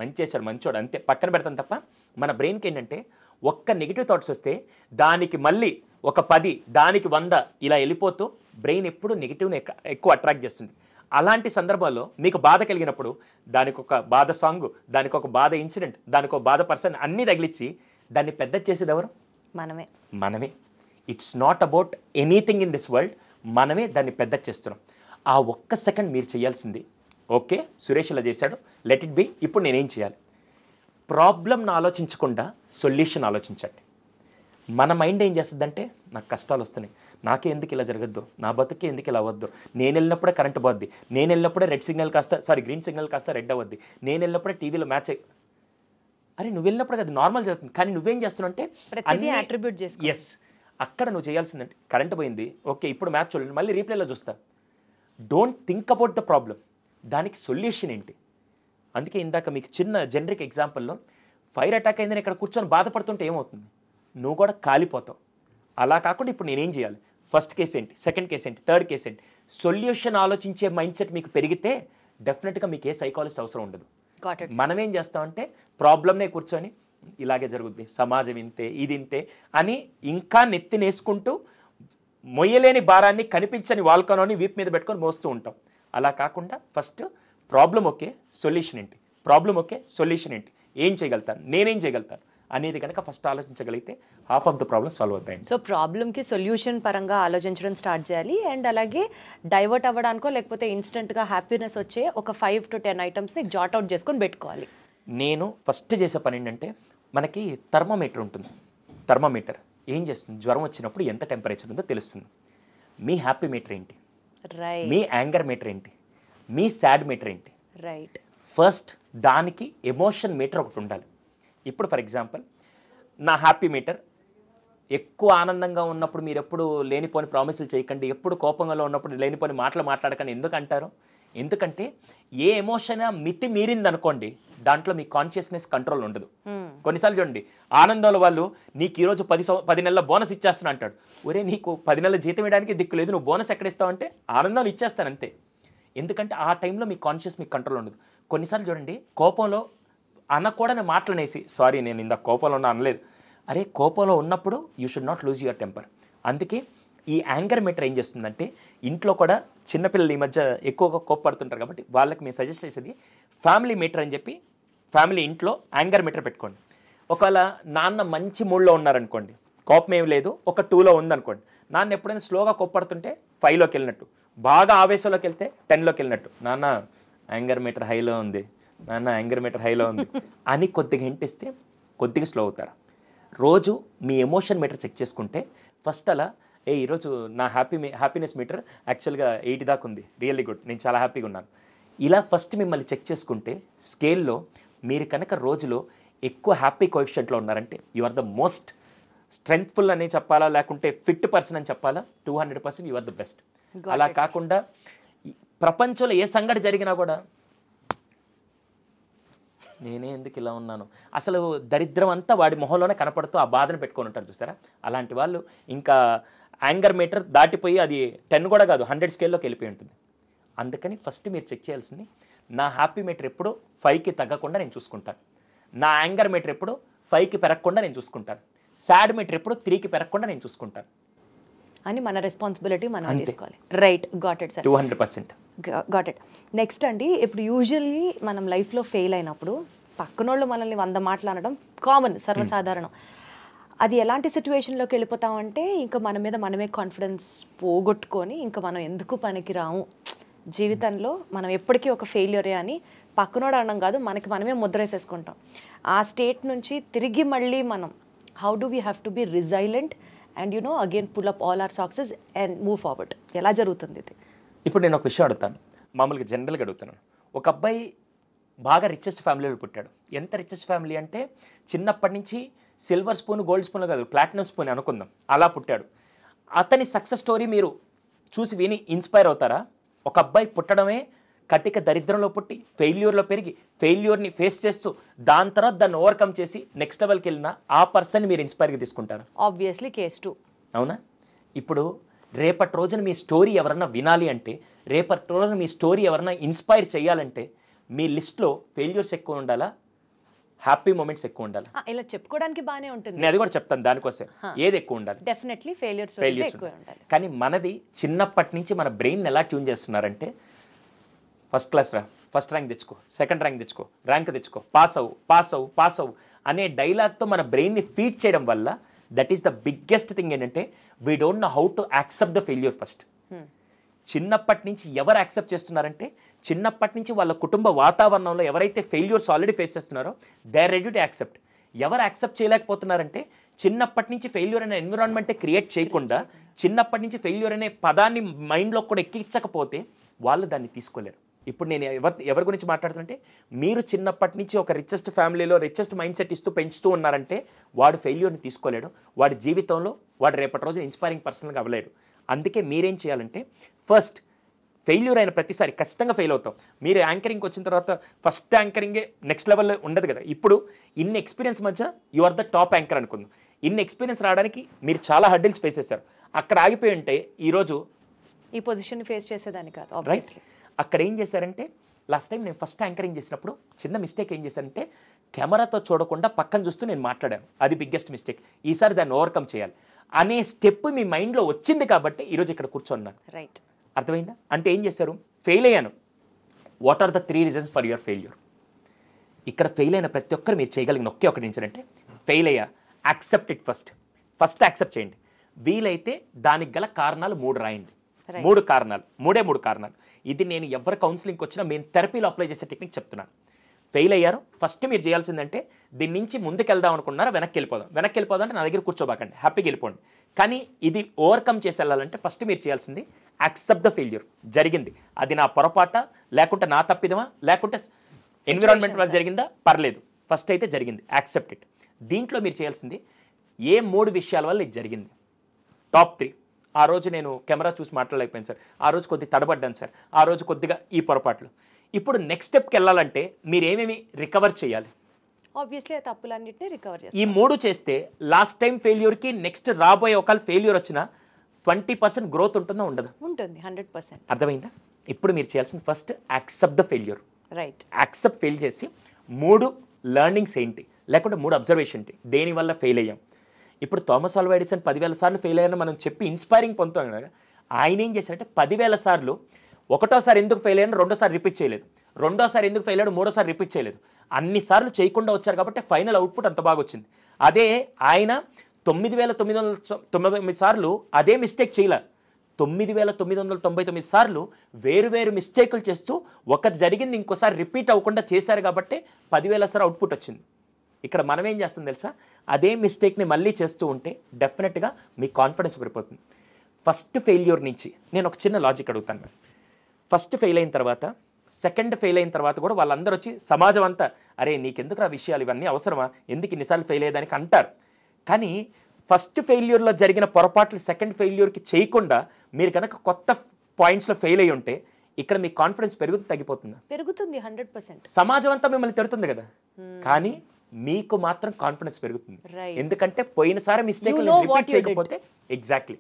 [SPEAKER 4] మంచి చేశాడు, మంచోడు, అంతే పక్కన పెడతాను తప్ప మన బ్రెయిన్కి ఏంటంటే ఒక్క నెగిటివ్ థాట్స్ వస్తే దానికి మళ్ళీ ఒక 10, దానికి 100 ఇలా వెళ్ళిపోతూ బ్రెయిన్ ఎప్పుడు నెగిటివ్ని ఎక్కువ అట్రాక్ట్ చేస్తుంది. అలాంటి సందర్భాల్లో మీకు బాధ కలిగినప్పుడు దానికి ఒక బాధ సాంగ్, దానికి ఒక బాధ ఇన్సిడెంట్, దానికి ఒక బాధ పర్సన్ అన్నీ తగిలిచ్చి దాన్ని పెద్ద చేసేది ఎవరు? మనమే. It's not about anything in this world, మనమే దాన్ని పెద్ద చేస్తున్నాం. ఆ ఒక్క సెకండ్ మీరు చేయాల్సింది ఓకే సురేష్ ఇలా చేశాడు, లెట్ ఇట్ బి. ఇప్పుడు నేనేం చేయాలి? ప్రాబ్లంను ఆలోచించకుండా సొల్యూషన్ ఆలోచించండి. మన మైండ్ ఏం చేస్తుందంటే, నాకు కష్టాలు వస్తున్నాయి, నాకే ఎందుకు ఇలా జరగద్దు, నా బతుకే ఎందుకు ఇలా అవ్వద్దు, నేను వెళ్ళినప్పుడే కరెంట్ పోద్ది, నేను వెళ్ళినప్పుడే గ్రీన్ సిగ్నల్ కాస్త రెడ్ అవ్వద్ది, నేను వెళ్ళినప్పుడే టీవీలో మ్యాచ్ అరే నువ్వు వెళ్ళినప్పుడు అది నార్మల్ జరుగుతుంది. కానీ నువ్వేం చేస్తున్నావు అంటే ఎస్, అక్కడ నువ్వు చేయాల్సిందంటే కరెంట్ పోయింది, ఓకే ఇప్పుడు మ్యాచ్ చూడండి, మళ్ళీ రీప్లేలో చూస్తా. Don't think about the problem, దానికి సొల్యూషన్ ఏంటి. అందుకే ఇందాక మీకు చిన్న జనరిక్ ఎగ్జాంపుల్లో ఫైర్ అటాక్ అయిందని ఇక్కడ కూర్చొని బాధపడుతుంటే ఏమవుతుంది, నువ్వు కూడా కాలిపోతావు. అలా కాకుండా ఇప్పుడు నేనేం చేయాలి, ఫస్ట్ కేసు ఏంటి, సెకండ్ కేసు ఏంటి, థర్డ్ కేసు ఏంటి, సొల్యూషన్ ఆలోచించే మైండ్ సెట్ మీకు పెరిగితే డెఫినెట్గా మీకు ఏ సైకాలజిస్ట్ అవసరం ఉండదు. మనం ఏం చేస్తామంటే ప్రాబ్లమ్నే కూర్చొని ఇలాగే జరుగుద్ది, సమాజం ఇంతే, ఇది ఇంతే అని ఇంకా నెత్తినేసుకుంటూ మొయ్యలేని భారాన్ని కనిపించని వాల్కనోని వీపు మీద పెట్టుకొని మోస్తూ ఉంటాం. అలా కాకుండా ఫస్ట్ ప్రాబ్లం ఓకే, సొల్యూషన్ ఏంటి, ప్రాబ్లం ఓకే, సొల్యూషన్ ఏంటి, ఏం చేయగలుగుతాను, నేనేం చేయగలుగుతాను అనేది కనుక ఫస్ట్ ఆలోచించగలిగితే half of the problem solve అవుతాయండి.
[SPEAKER 3] సో ప్రాబ్లమ్కి సొల్యూషన్ పరంగా ఆలోచించడం స్టార్ట్ చేయాలి. అండ్ అలాగే డైవర్ట్ అవ్వడానికో లేకపోతే ఇన్స్టెంట్గా హ్యాపీనెస్ వచ్చే ఒక 5 to 10 ఐటమ్స్ని జాట్ అవుట్ చేసుకొని పెట్టుకోవాలి.
[SPEAKER 4] నేను ఫస్ట్ చేసే పని ఏంటంటే, మనకి థర్మోమీటర్ ఉంటుంది. థర్మోమీటర్ ఏం చేస్తుంది, జ్వరం వచ్చినప్పుడు ఎంత టెంపరేచర్ ఉందో తెలుస్తుంది. మీ హ్యాపీ మీటర్ ఏంటి, మీ యాంగర్ మీటర్ ఏంటి, మీ సాడ్ మీటర్ ఏంటి,
[SPEAKER 3] రైట్.
[SPEAKER 4] ఫస్ట్ దానికి ఎమోషన్ మీటర్ ఒకటి ఉండాలి. ఇప్పుడు ఫర్ ఎగ్జాంపుల్ నా హ్యాపీ మీటర్, ఎక్కువ ఆనందంగా ఉన్నప్పుడు మీరు ఎప్పుడు లేనిపోని ప్రామిసులు చేయకండి, ఎప్పుడు కోపంగా ఉన్నప్పుడు లేనిపోని మాటలు మాట్లాడకండి. ఎందుకంటారు, ఎందుకంటే ఏ ఎమోషన్ మితి మీరిందనుకోండి దాంట్లో మీ కాన్షియస్నెస్ కంట్రోల్ ఉండదు. కొన్నిసార్లు చూడండి, ఆనందంలో వాళ్ళు నీకు ఈరోజు 10 నెలల బోనస్ ఇచ్చేస్తున్నా అంటాడు. ఒరే నీకు 10 నెలల జీతం ఇవ్వడానికి దిక్కు లేదు, నువ్వు బోనస్ ఎక్కడ ఇస్తావు అంటే ఆనందాలు ఇచ్చేస్తాను అంతే. ఎందుకంటే ఆ టైంలో మీ కాన్షియస్ మీకు కంట్రోల్ ఉండదు. కొన్నిసార్లు చూడండి, కోపంలో అనకూడని మాటలనేసి, సారీ నేను ఇందాక కోపంలో ఉన్నా అనలేదు, అరే కోపంలో ఉన్నప్పుడు you should not lose your temper. అందుకే ఈ యాంగర్ మీటర్ ఏం చేస్తుందంటే, ఇంట్లో కూడా చిన్నపిల్లలు ఈ మధ్య ఎక్కువగా కోపడుతుంటారు కాబట్టి వాళ్ళకి మేము సజెస్ట్ చేసేది ఫ్యామిలీ మీటర్ అని చెప్పి, ఫ్యామిలీ ఇంట్లో యాంగర్ మీటర్ పెట్టుకోండి. ఒకవేళ నాన్న మంచి మూడ్లో ఉన్నారనుకోండి, కోపం ఏమి లేదు, ఒక 2లో ఉందనుకోండి, నాన్న ఎప్పుడైనా స్లోగా కోపడుతుంటే 5లోకి వెళ్ళినట్టు, బాగా ఆవేశంలోకి వెళ్తే 10లోకి వెళ్ళినట్టు, నాన్న యాంగర్ మీటర్ హైలో ఉంది, నాన్న యాంగర్ మీటర్ హైలో ఉంది అని కొద్దిగా హింట్ ఇస్తే కొద్దిగా స్లో అవుతారు. రోజు మీ ఎమోషన్ మీటర్ చెక్ చేసుకుంటే ఫస్ట్ అలా, ఈరోజు నా హ్యాపీనెస్ మీటర్ యాక్చువల్గా 80 దాకా ఉంది, రియల్లీ గుడ్, నేను చాలా హ్యాపీగా ఉన్నాను. ఇలా ఫస్ట్ మిమ్మల్ని చెక్ చేసుకుంటే స్కేల్లో మీరు కనుక రోజులో ఎక్కువ హ్యాపీ కోఎఫిషియంట్లో ఉన్నారంటే యు ఆర్ ద మోస్ట్ స్ట్రెంగ్త్ఫుల్ అని చెప్పాలా, లేకుంటే ఫిట్ పర్సన్ అని చెప్పాలా, 200% యు ఆర్ ద బెస్ట్. అలా కాకుండా ప్రపంచంలో ఏ సంఘటన జరిగినా కూడా నేనే ఎందుకు ఇలా ఉన్నాను, అసలు దరిద్రం అంతా వాడి మొహంలోనే కనపడుతూ ఆ బాధను పెట్టుకొని ఉంటారు చూస్తారా, అలాంటి వాళ్ళు ఇంకా యాంగర్ మీటర్ దాటిపోయి అది 10 కూడా కాదు 100 స్కేల్లోకి వెళ్ళిపోయి ఉంటుంది. అందుకని ఫస్ట్ మీరు చెక్ చేయాల్సింది, నా హ్యాపీ మీటర్ ఎప్పుడు 5కి తగ్గకుండా నేను చూసుకుంటాను, నా యాంగర్ మీటర్ ఎప్పుడు 5కి పెరగకుండా నేను చూసుకుంటాను, సాడ్ మీటర్ ఎప్పుడు 3కి పెరగకుండా నేను చూసుకుంటాను
[SPEAKER 3] అని మన రెస్పాన్సిబిలిటీ మనం తీసుకోవాలి. Right, got it sir,
[SPEAKER 4] 200%.
[SPEAKER 3] Got it. Next అండి, ఇప్పుడు యూజువల్లీ మనం లైఫ్లో ఫెయిల్ అయినప్పుడు పక్కనోళ్ళు మనల్ని 100 మాటలు అనడం కామన్, సర్వసాధారణం. అది ఎలాంటి సిచ్యువేషన్లోకి వెళ్ళిపోతామంటే ఇంకా మన మీద మనమే కాన్ఫిడెన్స్ పోగొట్టుకొని ఇంకా మనం ఎందుకు పనికిరాము, జీవితంలో మనం ఎప్పటికీ ఒక ఫెయిల్యూరే అని పక్కనోడు అనడం కాదు, మనకి మనమే ముద్రేసేసుకుంటాం. ఆ స్టేట్ నుంచి తిరిగి మళ్ళీ మనం how do we have to be resilient and again pull up all our success and move forward, ఎలా జరుగుతుంది ఇది?
[SPEAKER 4] ఇప్పుడు నేను ఒక విషయం అడుగుతాను, మామూలుగా జనరల్గా అడుగుతున్నాను. ఒక అబ్బాయి బాగా రిచెస్ట్ ఫ్యామిలీలో పుట్టాడు. ఎంత రిచెస్ట్ ఫ్యామిలీ అంటే చిన్నప్పటి నుంచి సిల్వర్ స్పూన్ గోల్డ్ స్పూన్ కాదు, ప్లాటినం స్పూన్ అనుకుందాం, అలా పుట్టాడు. అతని సక్సెస్ స్టోరీ మీరు చూసి విని ఇన్స్పైర్ అవుతారా? ఒక అబ్బాయి పుట్టడమే కటిక దరిద్రంలో పుట్టి ఫెయిల్యూర్లో పెరిగి ఫెయిల్యూర్ని ఫేస్ చేస్తూ దాని తర్వాత దాన్ని ఓవర్కమ్ చేసి నెక్స్ట్ లెవెల్కి వెళ్ళిన ఆ పర్సన్ని మీరు ఇన్స్పైర్గా తీసుకుంటారు?
[SPEAKER 3] Obviously case 2.
[SPEAKER 4] అవునా? ఇప్పుడు రేపటి రోజున మీ స్టోరీ ఎవరన్నా వినాలి అంటే, రేపటి రోజున మీ స్టోరీ ఎవరన్నా ఇన్స్పైర్ చేయాలంటే మీ లిస్ట్లో ఫెయిల్యూర్స్ ఎక్కువ ఉండాలా, హ్యాపీ మూమెంట్స్ ఎక్కువ ఉండాలి?
[SPEAKER 3] ఇలా చెప్పుకోవడానికి బాగానే ఉంటుంది,
[SPEAKER 4] నేను అది కూడా చెప్తాను, దానికోసం ఏది ఎక్కువ ఉండాలి?
[SPEAKER 3] డెఫినెట్లీ ఫెయిల్యూర్స్ ఎక్కువ ఉండాలి.
[SPEAKER 4] కానీ మనది చిన్నప్పటి నుంచి మన బ్రెయిన్ ఎలా ట్యూన్ చేస్తున్నారంటే, ఫస్ట్ క్లాస్ రా, ఫస్ట్ ర్యాంక్ తెచ్చుకో, సెకండ్ ర్యాంక్ తెచ్చుకో, ర్యాంక్ తెచ్చుకో, పాస్ అవ్వు పాస్ అవ్వు పాస్ అవ్వు అనే డైలాగ్తో మన బ్రెయిన్ని ఫీడ్ చేయడం వల్ల that is the biggest thing. ఏంటంటే we don't know how to accept the failure first. చిన్నప్పటి నుంచి ఎవరు యాక్సెప్ట్ చేస్తున్నారంటే చిన్నప్పటి నుంచి వాళ్ళ కుటుంబ వాతావరణంలో ఎవరైతే ఫెయిల్యూర్స్ ఆల్రెడీ ఫేస్ చేస్తున్నారో they are ready to accept. ఎవరు యాక్సెప్ట్ చేయలేకపోతున్నారంటే చిన్నప్పటి నుంచి ఫెయిల్యూర్ అనే ఎన్విరాన్మెంటే క్రియేట్ చేయకుండా చిన్నప్పటి నుంచి ఫెయిల్యూర్ అనే పదాన్ని మైండ్లో కూడా ఎక్కించకపోతే వాళ్ళు దాన్ని తీసుకోలేరు. ఇప్పుడు నేను ఎవరి గురించి మాట్లాడుతుంటే మీరు చిన్నప్పటి నుంచి ఒక రిచెస్ట్ ఫ్యామిలీలో రిచెస్ట్ మైండ్ సెట్ ఇస్తూ పెంచుతూ ఉన్నారంటే వాడు ఫెయిల్యూర్ని తీసుకోలేడు, వాడి జీవితంలో వాడు రేపటి రోజు ఇన్స్పైరింగ్ పర్సన్గా అవ్వలేడు. అందుకే మీరేం చేయాలంటే ఫస్ట్ ఫెయిల్యూర్ అయిన ప్రతిసారి ఖచ్చితంగా ఫెయిల్ అవుతాం. మీరు యాంకరింగ్కి వచ్చిన తర్వాత ఫస్ట్ యాంకరింగే నెక్స్ట్ లెవెల్లో ఉండదు కదా. ఇప్పుడు ఇన్ని ఎక్స్పీరియన్స్ మధ్య you are the top anchor అనుకుందాం. ఇన్ని ఎక్స్పీరియన్స్ రావడానికి మీరు చాలా హర్డిల్స్ ఫేస్ చేశారు. అక్కడ ఆగిపోయి ఉంటే ఈరోజు
[SPEAKER 3] ఈ పొజిషన్ ఫేస్ చేసేదాన్ని కాదు.
[SPEAKER 4] రైట్. అక్కడ ఏం చేశారంటే లాస్ట్ టైం నేను ఫస్ట్ యాంకరింగ్ చేసినప్పుడు చిన్న మిస్టేక్ ఏం చేశానంటే కెమెరాతో చూడకుండా పక్కన చూస్తూ నేను మాట్లాడాను. అది బిగ్గెస్ట్ మిస్టేక్. ఈసారి దాన్ని ఓవర్కమ్ చేయాలి అనే స్టెప్ మీ మైండ్లో వచ్చింది కాబట్టి ఈరోజు ఇక్కడ కూర్చోన్నాను.
[SPEAKER 3] రైట్.
[SPEAKER 4] అర్థమైందా? అంటే ఏం చేశారు? ఫెయిల్ అయ్యాను. What are the 3 reasons for your failure? ఇక్కడ ఫెయిల్ అయిన ప్రతి ఒక్కరు మీరు చేయగలిగిన ఒకే ఒకటి ఏంటంటే ఫెయిల్ అయ్యా, యాక్సెప్ట్ ఇట్ ఫస్ట్ యాక్సెప్ట్ చేయండి. వీలైతే దానికి గల కారణాలు 3 రాయండి. 3 కారణాలు, 3 కారణాలు. ఇది నేను ఎవరి కౌన్సిలింగ్కి వచ్చినా మేము థెరపీలో అప్లై చేసే టెక్నిక్ చెప్తున్నాను. ఫెయిల్ అయ్యారు, ఫస్ట్ మీరు చేయాల్సిందంటే దీని నుంచి ముందుకు వెళ్దాం అనుకున్నారా, వెనక్కి వెళ్ళిపోదాం అంటే నా దగ్గర కూర్చోబాకండి, హ్యాపీగా వెళ్ళిపోండి. కానీ ఇది ఓవర్కమ్ చేసి వెళ్ళాలంటే ఫస్ట్ మీరు చేయాల్సింది యాక్సెప్ట్ ద ఫెయిల్యూర్. జరిగింది, అది నా పొరపాట లేకుంటే నా తప్పిదమా లేకుంటే ఎన్విరాన్మెంట్ వల్ల జరిగిందా పర్లేదు, ఫస్ట్ అయితే జరిగింది, యాక్సెప్ట్ ఇట్. దీంట్లో మీరు చేయాల్సింది ఏ 3 విషయాల వల్ల ఇది జరిగింది. టాప్ 3. ఆ రోజు నేను కెమెరా చూసి మాట్లాడలేకపోయాను సార్, ఆ రోజు కొద్దిగా తడబడ్డాను సార్, ఆ రోజు కొద్దిగా ఈ పొరపాట్లు. ఇప్పుడు నెక్స్ట్ స్టెప్కి వెళ్ళాలంటే మీరు ఏమేమి రికవర్ చేయాలి?
[SPEAKER 3] ఆబ్వియస్లీ ఆ తప్పులన్నిటిని రికవర్ చేయాలి.
[SPEAKER 4] ఈ 3 చేస్తే లాస్ట్ టైం ఫెయిల్యూర్కి నెక్స్ట్ రాబోయే ఒకవేళ ఫెయిల్యూర్ వచ్చినా 20% గ్రోత్ ఉంటుందా ఉండదా?
[SPEAKER 3] ఉంటుంది, 100%.
[SPEAKER 4] అర్థమైందా? ఇప్పుడు మీరు చేయాల్సింది first accept the failure.
[SPEAKER 3] Right.
[SPEAKER 4] Accept fail చేసి 3 లెర్నింగ్స్ ఏంటి లేకుంటే 3 అబ్జర్వేషన్ ఏంటి, దేనివల్ల ఫెయిల్ అయ్యాం. ఇప్పుడు థామస్ ఆల్వా ఎడిసన్ 10,000 సార్లు ఫెయిల్ అయ్యారని మనం చెప్పి ఇన్స్పైరింగ్ పొందుతాం కదా. ఆయన ఏం చేశారంటే 10,000 సార్లు ఒకటోసారి ఎందుకు ఫెయిల్ అయ్యారని రెండోసారి రిపీట్ చేయలేదు, రెండోసారి ఎందుకు ఫెయిల్ అయ్యాడు మూడోసారి రిపీట్ చేయలేదు, అన్ని సార్లు చేయకుండా వచ్చారు కాబట్టి ఫైనల్ అవుట్పుట్ అంత బాగా వచ్చింది. అదే ఆయన 9,999 సార్లు అదే మిస్టేక్ చేయలే, 9,999 సార్లు వేరు మిస్టేకులు చేస్తూ ఒకటి జరిగింది ఇంకోసారి రిపీట్ అవ్వకుండా చేశారు కాబట్టి 10,000 సార్లు అవుట్పుట్ వచ్చింది. ఇక్కడ మనం ఏం చేస్తాం తెలుసా, అదే మిస్టేక్ని మళ్ళీ చేస్తూ ఉంటే డెఫినెట్గా మీ కాన్ఫిడెన్స్ పెరిగిపోతుంది. ఫస్ట్ ఫెయిల్యూర్ నుంచి నేను ఒక చిన్న లాజిక్ అడుగుతాను. ఫస్ట్ ఫెయిల్ అయిన తర్వాత సెకండ్ ఫెయిల్ అయిన తర్వాత కూడా వాళ్ళందరూ వచ్చి సమాజం అంతా అరే నీకెందుకు ఆ విషయాలు ఇవన్నీ అవసరమా, ఎందుకు ఇన్నిసార్లు ఫెయిల్ అయ్యేదానికి అంటారు. కానీ ఫస్ట్ ఫెయిల్యూర్లో జరిగిన పొరపాట్లు సెకండ్ ఫెయిల్యూర్కి చేయకుండా మీరు కనుక కొత్త పాయింట్స్లో ఫెయిల్ అయ్యి ఉంటే ఇక్కడ మీ కాన్ఫిడెన్స్ తగ్గిపోతుందా?
[SPEAKER 3] పెరుగుతుంది, 100%.
[SPEAKER 4] సమాజం అంతా మిమ్మల్ని తిడుతుంది కదా, కానీ మీకు మాత్రం కాన్ఫిడెన్స్ పెరుగుతుంది. ఎందుకంటే పోయినసారి మిస్టేక్ రిపీట్ చేయకపోతే ఎగ్జాక్ట్లీ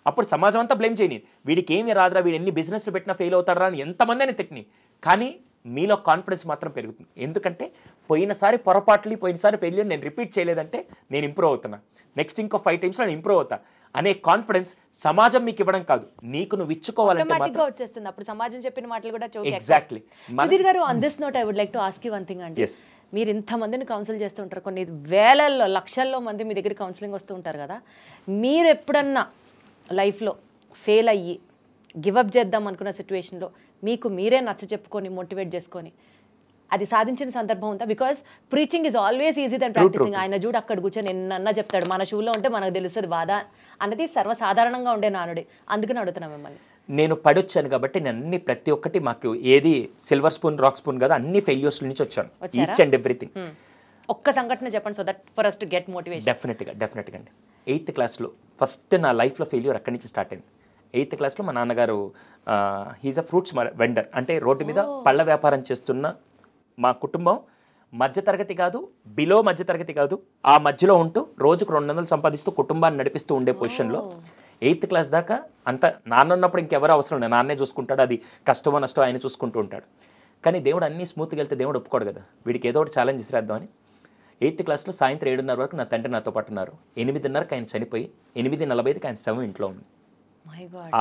[SPEAKER 4] అప్పుడు సమాజం అంతా బ్లేమ్ చేయని, వీడికి ఏమి రాదురా, వీడు ఎన్ని బిజినెస్లు పెట్టినా ఫెయిల్ అవుతారా అని ఎంతమంది అని తిట్టిని, కానీ మీలో కాన్ఫిడెన్స్ మాత్రం పెరుగుతుంది. ఎందుకంటే పోయినసారి పొరపాట్లు పోయినసారి ఫెయిల్యూర్ నేను రిపీట్ చేయలేదంటే నేను ఇంప్రూవ్ అవుతున్నా, నెక్స్ట్ ఇంకో 5 times నేను ఇంప్రూవ్ అవుతా అనే కాన్ఫిడెన్స్ సమాజం మీకు ఇవ్వడం కాదు, నీకు నువ్వు ఇచ్చుకోవాలంటే మాత్రం
[SPEAKER 3] వచ్చేస్తుంది. అప్పుడు సమాజం చెప్పిన మాటలు కూడా
[SPEAKER 4] exactly.
[SPEAKER 3] Sudheer garu, on this note I would like to ask you one thing అండి. మీరు ఇంతమందిని కౌన్సిల్ చేస్తూ ఉంటారు, కొన్ని వేలల్లో లక్షల్లో మంది మీ దగ్గర కౌన్సిలింగ్ వస్తూ ఉంటారు కదా, మీరు ఎప్పుడన్నా లైఫ్లో ఫెయిల్ అయ్యి గివప్ చేద్దాం అనుకున్న సిచ్యువేషన్లో మీకు మీరే నచ్చ చెప్పుకొని మోటివేట్ చేసుకొని అది సాధించిన సందర్భం ఉందా? Because preaching is always easy then practicing. ఆయన చూడు అక్కడ కూర్చొని ఎన్నన్నా చెప్తాడు, మన షూలో ఉంటే మనకు తెలుస్తుంది బాధ అన్నది సర్వసాధారణంగా ఉండే నానుడి. అందుకని అడుగుతున్నా మిమ్మల్ని.
[SPEAKER 4] నేను పడొచ్చాను కాబట్టి నేను అన్ని ప్రతి ఒక్కటి మాకు ఏది సిల్వర్ స్పూన్ రాక్ స్పూన్ కదా, అన్ని ఫెయిల్యూర్స్ నుంచి వచ్చాను, ఈచ్ అండ్ ఎవ్రీథింగ్.
[SPEAKER 3] ఒక్క సంఘటన చెప్పండి so that for us to get motivation.
[SPEAKER 4] డెఫినెట్గా అండి. 8th క్లాస్లో ఫస్ట్ నా లైఫ్లో ఫెయిల్యూర్ అక్కడి నుంచి స్టార్ట్ అయింది. 8th క్లాస్లో మా నాన్నగారు హీజ్ అ ఫ్రూట్స్ వెండర్, అంటే రోడ్డు మీద పళ్ళ వ్యాపారం చేస్తున్న మా కుటుంబం మధ్యతరగతి కాదు, బిలో మధ్యతరగతి కాదు, ఆ మధ్యలో ఉంటూ రోజుకు 200 సంపాదిస్తూ కుటుంబాన్ని నడిపిస్తూ ఉండే పొజిషన్లో 8th క్లాస్ దాకా అంత నాన్న ఉన్నప్పుడు ఇంకెవరు అవసరం లేదు, నాన్నే చూసుకుంటాడు, అది కష్టమో నష్టమో ఆయన చూసుకుంటూ ఉంటాడు. కానీ దేవుడు అన్నీ స్మూత్గా వెళ్తే దేవుడు ఒప్పుకోడు కదా, వీడికి ఏదో ఒకటి ఛాలెంజ్ ఇసిరేద్దామని 8th క్లాస్లో సాయంత్రం 7:30 వరకు నా తండ్రి నాతో పాటు ఉన్నారు. 8:30కి ఆయన చనిపోయి 8:45కి ఆయన శవం ఇంట్లో ఉంది.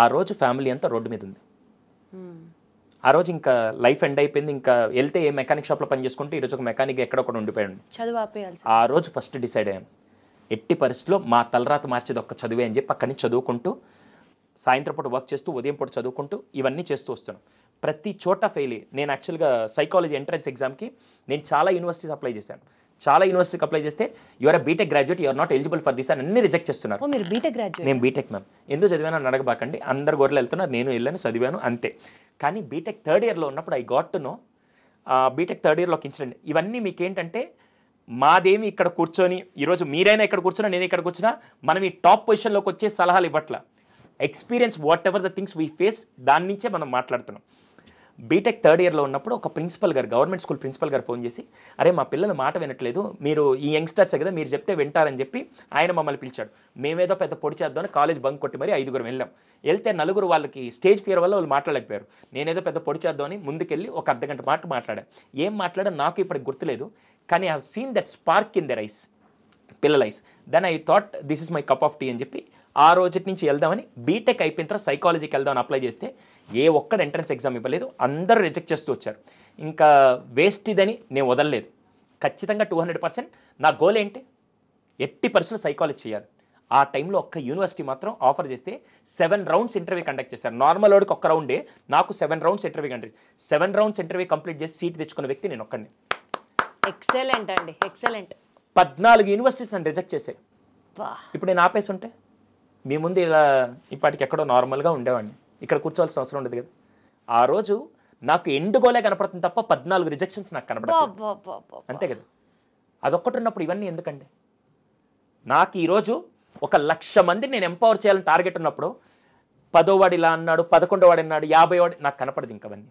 [SPEAKER 4] ఆ రోజు ఫ్యామిలీ అంతా రోడ్డు మీద ఉంది. ఆ రోజు ఇంకా లైఫ్ ఎండ్ అయిపోయింది, ఇంకా వెళ్తే ఏ మెకానిక్ షాప్లో పని చేసుకుంటే ఈరోజు ఒక మెకానిక్ ఎక్కడ ఒకటి ఉండిపోయాడు. ఆ రోజు ఫస్ట్ డిసైడ్ అయ్యాను, ఎట్టి పరిస్థితిలో మా తలరాత మార్చేది ఒక్క చదివే అని చెప్పి అక్కడి నుంచి చదువుకుంటూ సాయంత్రం పూట వర్క్ చేస్తూ ఉదయం పూట చదువుకుంటూ ఇవన్నీ చేస్తూ వస్తున్నాను. ప్రతి చోట ఫెయిల్ అయ్యి నేను యాక్చువల్గా సైకాలజీ ఎంట్రన్స్ ఎగ్జామ్కి నేను చాలా యూనివర్సిటీస్ అప్లై చేశాను. చాలా యూనివర్సిటీకి అప్లై చేస్తే you are BTech graduate, you are not eligible for this అని అన్ని రిజెక్ట్ చేస్తున్నారు.
[SPEAKER 3] మీరు బీటెక్ గ్రాడ్యుయేట్?
[SPEAKER 4] నేను బీటెక్ మ్యామ్. ఎందుకు చదివాను అని అడగబాకండి, అందరు గొర్రెలు వెళ్తున్నారు, నేను వెళ్ళాను చదివాను అంతే. కానీ బీటెక్ థర్డ్ ఇయర్లో ఉన్నప్పుడు I got to know, BTech third ఇయర్లో ఒక ఇన్సిడెంట్. ఇవన్నీ మీకేంటంటే మాదేమి ఇక్కడ కూర్చొని ఈరోజు మీరైనా ఇక్కడ కూర్చున్నా నేను ఇక్కడ కూర్చున్నా మనం ఈ టాప్ పొజిషన్లోకి వచ్చే సలహాలు ఇవ్వట్లా. Experience whatever the things we face దాని నుంచే మనం మాట్లాడుతున్నాం. బీటెక్ థర్డ్ ఇయర్లో ఉన్నప్పుడు ఒక ప్రిన్సిపల్ గారు, గవర్నమెంట్ స్కూల్ ప్రిన్సిపల్ గారు ఫోన్ చేసి, అరే మా పిల్లలు మాట వినట్లేదు, మీరు ఈ యంగ్స్టర్సే కదా మీరు చెప్తే వింటారని చెప్పి ఆయన మమ్మల్ని పిలిచాడు. మేమేదో పెద్ద పొడి చేద్దామని కాలేజ్ బంక్ కొట్టి మరి 5 వెళ్ళాం. వెళ్తే 4 వాళ్ళకి స్టేజ్ ఫియర్ వల్ల వాళ్ళు మాట్లాడలేకపోయారు. నేనేదో పెద్ద పొడి చేద్దామని ముందుకెళ్ళి ఒక అర్ధగంట మాట్లాడాను. ఏం మాట్లాడాను నాకు ఇప్పటికి గుర్తులేదు, కానీ I have seen that spark in their eyes, పిల్లల eyes. Then I thought this is my cup of tea అని చెప్పి ఆ రోజు నుంచి వెళ్దామని బీటెక్ అయిపోయిన తర్వాత సైకాలజీకి వెళ్దామని అప్లై చేస్తే ఏ ఒక్కడు ఎంట్రన్స్ ఎగ్జామ్ ఇవ్వలేదు, అందరూ రిజెక్ట్ చేస్తూ వచ్చారు. ఇంకా వేస్ట్ ఇదని నేను వదలలేదు. ఖచ్చితంగా 200% నా గోల్ ఏంటి, ఎట్టి పరిస్థితుల్లో సైకాలజీ చేయాలి. ఆ టైంలో ఒక్క యూనివర్సిటీ మాత్రం ఆఫర్ చేస్తే 7 రౌండ్స్ ఇంటర్వ్యూ కండక్ట్ చేశారు. నార్మల్ వాడికి ఒక్క రౌండే, నాకు 7 rounds interview conduct. 7 rounds interview complete చేసి సీట్ తెచ్చుకున్న వ్యక్తి నేను ఒక్కడిని.
[SPEAKER 3] ఎక్సలెంట్ అండి, ఎక్సలెంట్.
[SPEAKER 4] 14 యూనివర్సిటీస్ నన్ను రిజెక్ట్ చేశాయి. ఇప్పుడు నేను ఆపేసి ఉంటే మీ ముందు ఇలా ఇప్పటికి ఎక్కడో నార్మల్గా ఉండేవాడిని, ఇక్కడ కూర్చోవాల్సిన అవసరం ఉండదు కదా. ఆ రోజు నాకు ఎండుగోలే కనపడుతుంది తప్ప 14 రిజెక్షన్స్ నాకు కనపడదు, అంతే కదా. అదొక్కటి ఉన్నప్పుడు ఇవన్నీ ఎందుకండి? నాకు ఈరోజు 1,00,000 మందిని నేను ఎంపవర్ చేయాలని టార్గెట్ ఉన్నప్పుడు 10వ వాడు ఇలా అన్నాడు, 11వ వాడు అన్నాడు, 50వ వాడు నాకు కనపడదు. ఇంకవన్నీ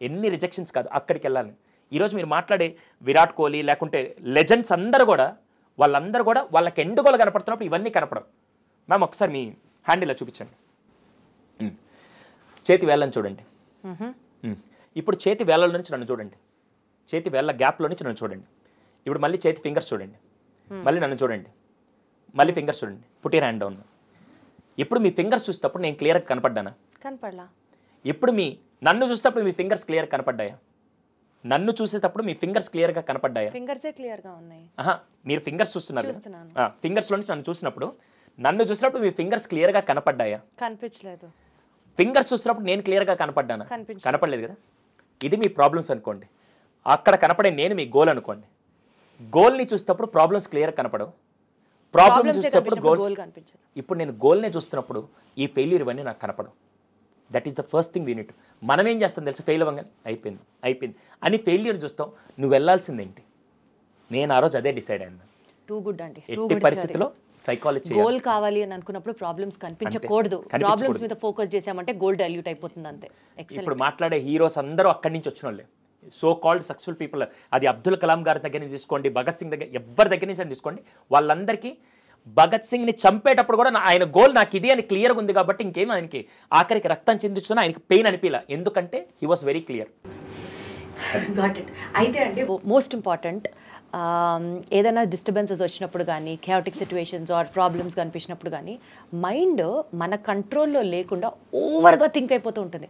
[SPEAKER 4] ఎన్ని రిజెక్షన్స్ కాదు, అక్కడికి వెళ్ళాలి. ఈరోజు మీరు మాట్లాడే విరాట్ కోహ్లీ లేకుంటే లెజెండ్స్ అందరూ కూడా వాళ్ళకి ఎండుగోలు కనపడుతున్నప్పుడు ఇవన్నీ కనపడవు. మ్యామ్ ఒకసారి మీ హ్యాండ్ ఇలా చూపించండి, చేతి వేళ్ళని చూడండి. ఇప్పుడు చేతి వేళ్ళ నుంచి నన్ను చూడండి, చేతి వేళ్ళ గ్యాప్లో నుంచి నన్ను చూడండి. ఇప్పుడు మళ్ళీ చేతి ఫింగర్స్ చూడండి, మళ్ళీ నన్ను చూడండి, మళ్ళీ ఫింగర్స్ చూడండి, పుట్ యువర్ హ్యాండ్ డౌన్. ఇప్పుడు మీ ఫింగర్స్ చూసేటప్పుడు నేను క్లియర్గా కనపడ్డానా?
[SPEAKER 3] కనపడలా.
[SPEAKER 4] ఇప్పుడు నన్ను చూసేటప్పుడు మీ ఫింగర్స్ క్లియర్ కనపడ్డాయా? నన్ను చూసేటప్పుడు మీ ఫింగర్స్ క్లియర్గా కనపడ్డాయా?
[SPEAKER 3] ఫింగర్సే క్లియర్గా ఉన్నాయి.
[SPEAKER 4] మీరు ఫింగర్స్ చూస్తున్నారు, ఫింగర్స్లో నుంచి నన్ను చూసినప్పుడు, నన్ను చూసినప్పుడు మీ ఫింగర్స్ క్లియర్గా కనపడ్డాయా?
[SPEAKER 3] కనిపించలేదు.
[SPEAKER 4] ఫింగర్స్ చూసినప్పుడు నేను క్లియర్గా కనపడ్డానా? కనపడలేదు కదా. ఇది మీ ప్రాబ్లమ్స్ అనుకోండి, అక్కడ కనపడే నేను మీ గోల్ అనుకోండి. గోల్ని చూసేటప్పుడు ప్రాబ్లమ్స్ క్లియర్ కనపడవు, ప్రాబ్లమ్స్ చూసేటప్పుడు గోల్ కనిపించదు. ఇప్పుడు నేను గోల్నే చూస్తున్నప్పుడు ఈ ఫెయిల్యూర్ ఇవన్నీ నాకు కనపడవు. That is the first thing we need. మనం ఏం చేస్తాం తెలుసు, ఫెయిల్ అవ్వగానే అయిపోయింది అని ఫెయిల్యూర్ చూస్తాం. నువ్వు వెళ్ళాల్సిందేంటి? నేను ఆ రోజు అదే డిసైడ్ అయ్యాను.
[SPEAKER 3] టూ గుడ్ అండి.
[SPEAKER 4] ఎట్టి పరిస్థితిలో సైకాలజీ
[SPEAKER 3] గోల్ కావాలి అని అనుకున్నప్పుడు ప్రాబ్లమ్స్ కనిపించకూడదు. ప్రాబ్లమ్స్ మీద ఫోకస్ చేసామంటే గోల్ డైల్యూట్ అయిపోతుంది అంతే.
[SPEAKER 4] ఇప్పుడు మాట్లాడే హీరోస్ అందరూ అక్కడి నుంచి వచ్చిన వాళ్ళే, సో కాల్డ్ సక్సెస్ఫుల్ పీపుల్. అది అబ్దుల్ కలాం గారి దగ్గర నుంచి తీసుకోండి, భగత్ సింగ్ దగ్గర, ఎవరి దగ్గర నుంచి తీసుకోండి, వాళ్ళందరికీ భగత్ సింగ్ని చంపేటప్పుడు కూడా ఆయన గోల్ నాకు ఇది అని క్లియర్గా ఉంది కాబట్టి ఇంకేం ఆయనకి ఆఖరికి రక్తం చిందిస్తున్నా ఆయనకి పెయిన్ అనిపించలే, ఎందుకంటే he was very clear.
[SPEAKER 3] Got it. అయితే అంటే మోస్ట్ ఇంపార్టెంట్, ఏదైనా డిస్టర్బెన్సెస్ వచ్చినప్పుడు కానీ, కెయాటిక్ సిచ్యువేషన్స్ ఆర్ ప్రాబ్లమ్స్ కనిపించినప్పుడు కానీ మైండ్ మన కంట్రోల్లో లేకుండా ఓవర్గా థింక్ అయిపోతూ ఉంటుంది.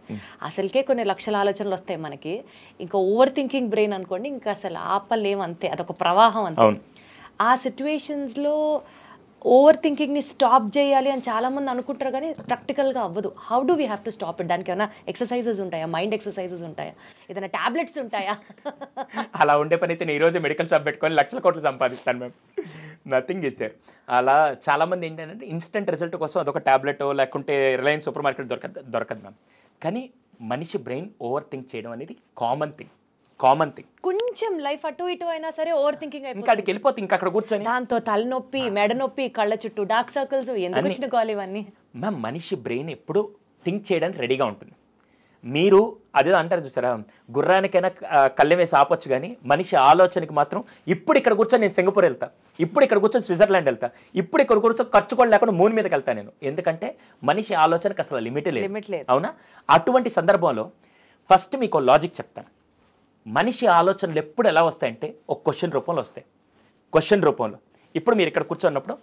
[SPEAKER 3] అసలుకే కొన్ని లక్షల ఆలోచనలు వస్తాయి మనకి, ఇంకా ఓవర్ థింకింగ్ బ్రెయిన్ అనుకోండి, ఇంకా అసలు ఆపలేమంతే, అదొక ప్రవాహం అంతే. ఆ సిచ్యువేషన్స్లో ఓవర్ థింకింగ్ని స్టాప్ చేయాలి అని చాలామంది అనుకుంటారు కానీ ప్రాక్టికల్గా అవ్వదు. How do we have to stop it? దానికి ఏమైనా ఎక్సర్సైజెస్ ఉంటాయా, మైండ్ ఎక్సర్సైజెస్ ఉంటాయా, ఏదైనా టాబ్లెట్స్ ఉంటాయా?
[SPEAKER 4] అలా ఉండే పని అయితే నేను ఈరోజు మెడికల్ షాప్ పెట్టుకొని లక్షల కోట్లు సంపాదిస్తాను మ్యామ్. Nothing is sir. అలా చాలామంది ఏంటంటే ఇన్స్టెంట్ రిజల్ట్ కోసం అదొక టాబ్లెట్ లేకుంటే రిలయన్స్ సూపర్ మార్కెట్ దొరకదు మ్యామ్. కానీ మనిషి బ్రెయిన్ ఓవర్ థింక్ చేయడం అనేది కామన్ థింగ్.
[SPEAKER 3] కొంచెం లైఫ్ అటు ఇటు అయినా సరే ఓవర్ థింకింగ్
[SPEAKER 4] ఇంకా అక్కడికి వెళ్ళిపోతే ఇంకా అక్కడ కూర్చొని
[SPEAKER 3] దాంతో తలనొప్పి, మెడ నొప్పి, కళ్ళ చుట్టూ డార్క్ సర్కిల్స్, ఎందుకు వచ్చిన కాల్ ఇవన్నీ.
[SPEAKER 4] మ్యామ్ మనిషి బ్రెయిన్ ఎప్పుడు థింక్ చేయడానికి రెడీగా ఉంటుంది. మీరు అదే అంటారు చూసారా, గుర్రానికైనా కళ్ళెం వేసి ఆపొచ్చు కానీ మనిషి ఆలోచనకి మాత్రం ఇప్పుడు ఇక్కడ కూర్చొని నేను సింగపూర్ వెళ్తా, ఇప్పుడు ఇక్కడ కూర్చొని స్విట్జర్లాండ్ వెళ్తా, ఇప్పుడు ఇక్కడ కూర్చొని ఖర్చు కూడా లేకుండా మూన్ మీదకి వెళ్తాను నేను, ఎందుకంటే మనిషి ఆలోచనకి అసలు లిమిట్ లేదు. అవునా? అటువంటి సందర్భంలో ఫస్ట్ మీకు లాజిక్ చెప్తాను. మనిషి ఆలోచనలు ఎప్పుడు ఎలా వస్తాయంటే ఒక క్వశ్చన్ రూపంలో వస్తాయి. క్వశ్చన్ రూపంలో ఇప్పుడు మీరు ఇక్కడ కూర్చున్నప్పుడు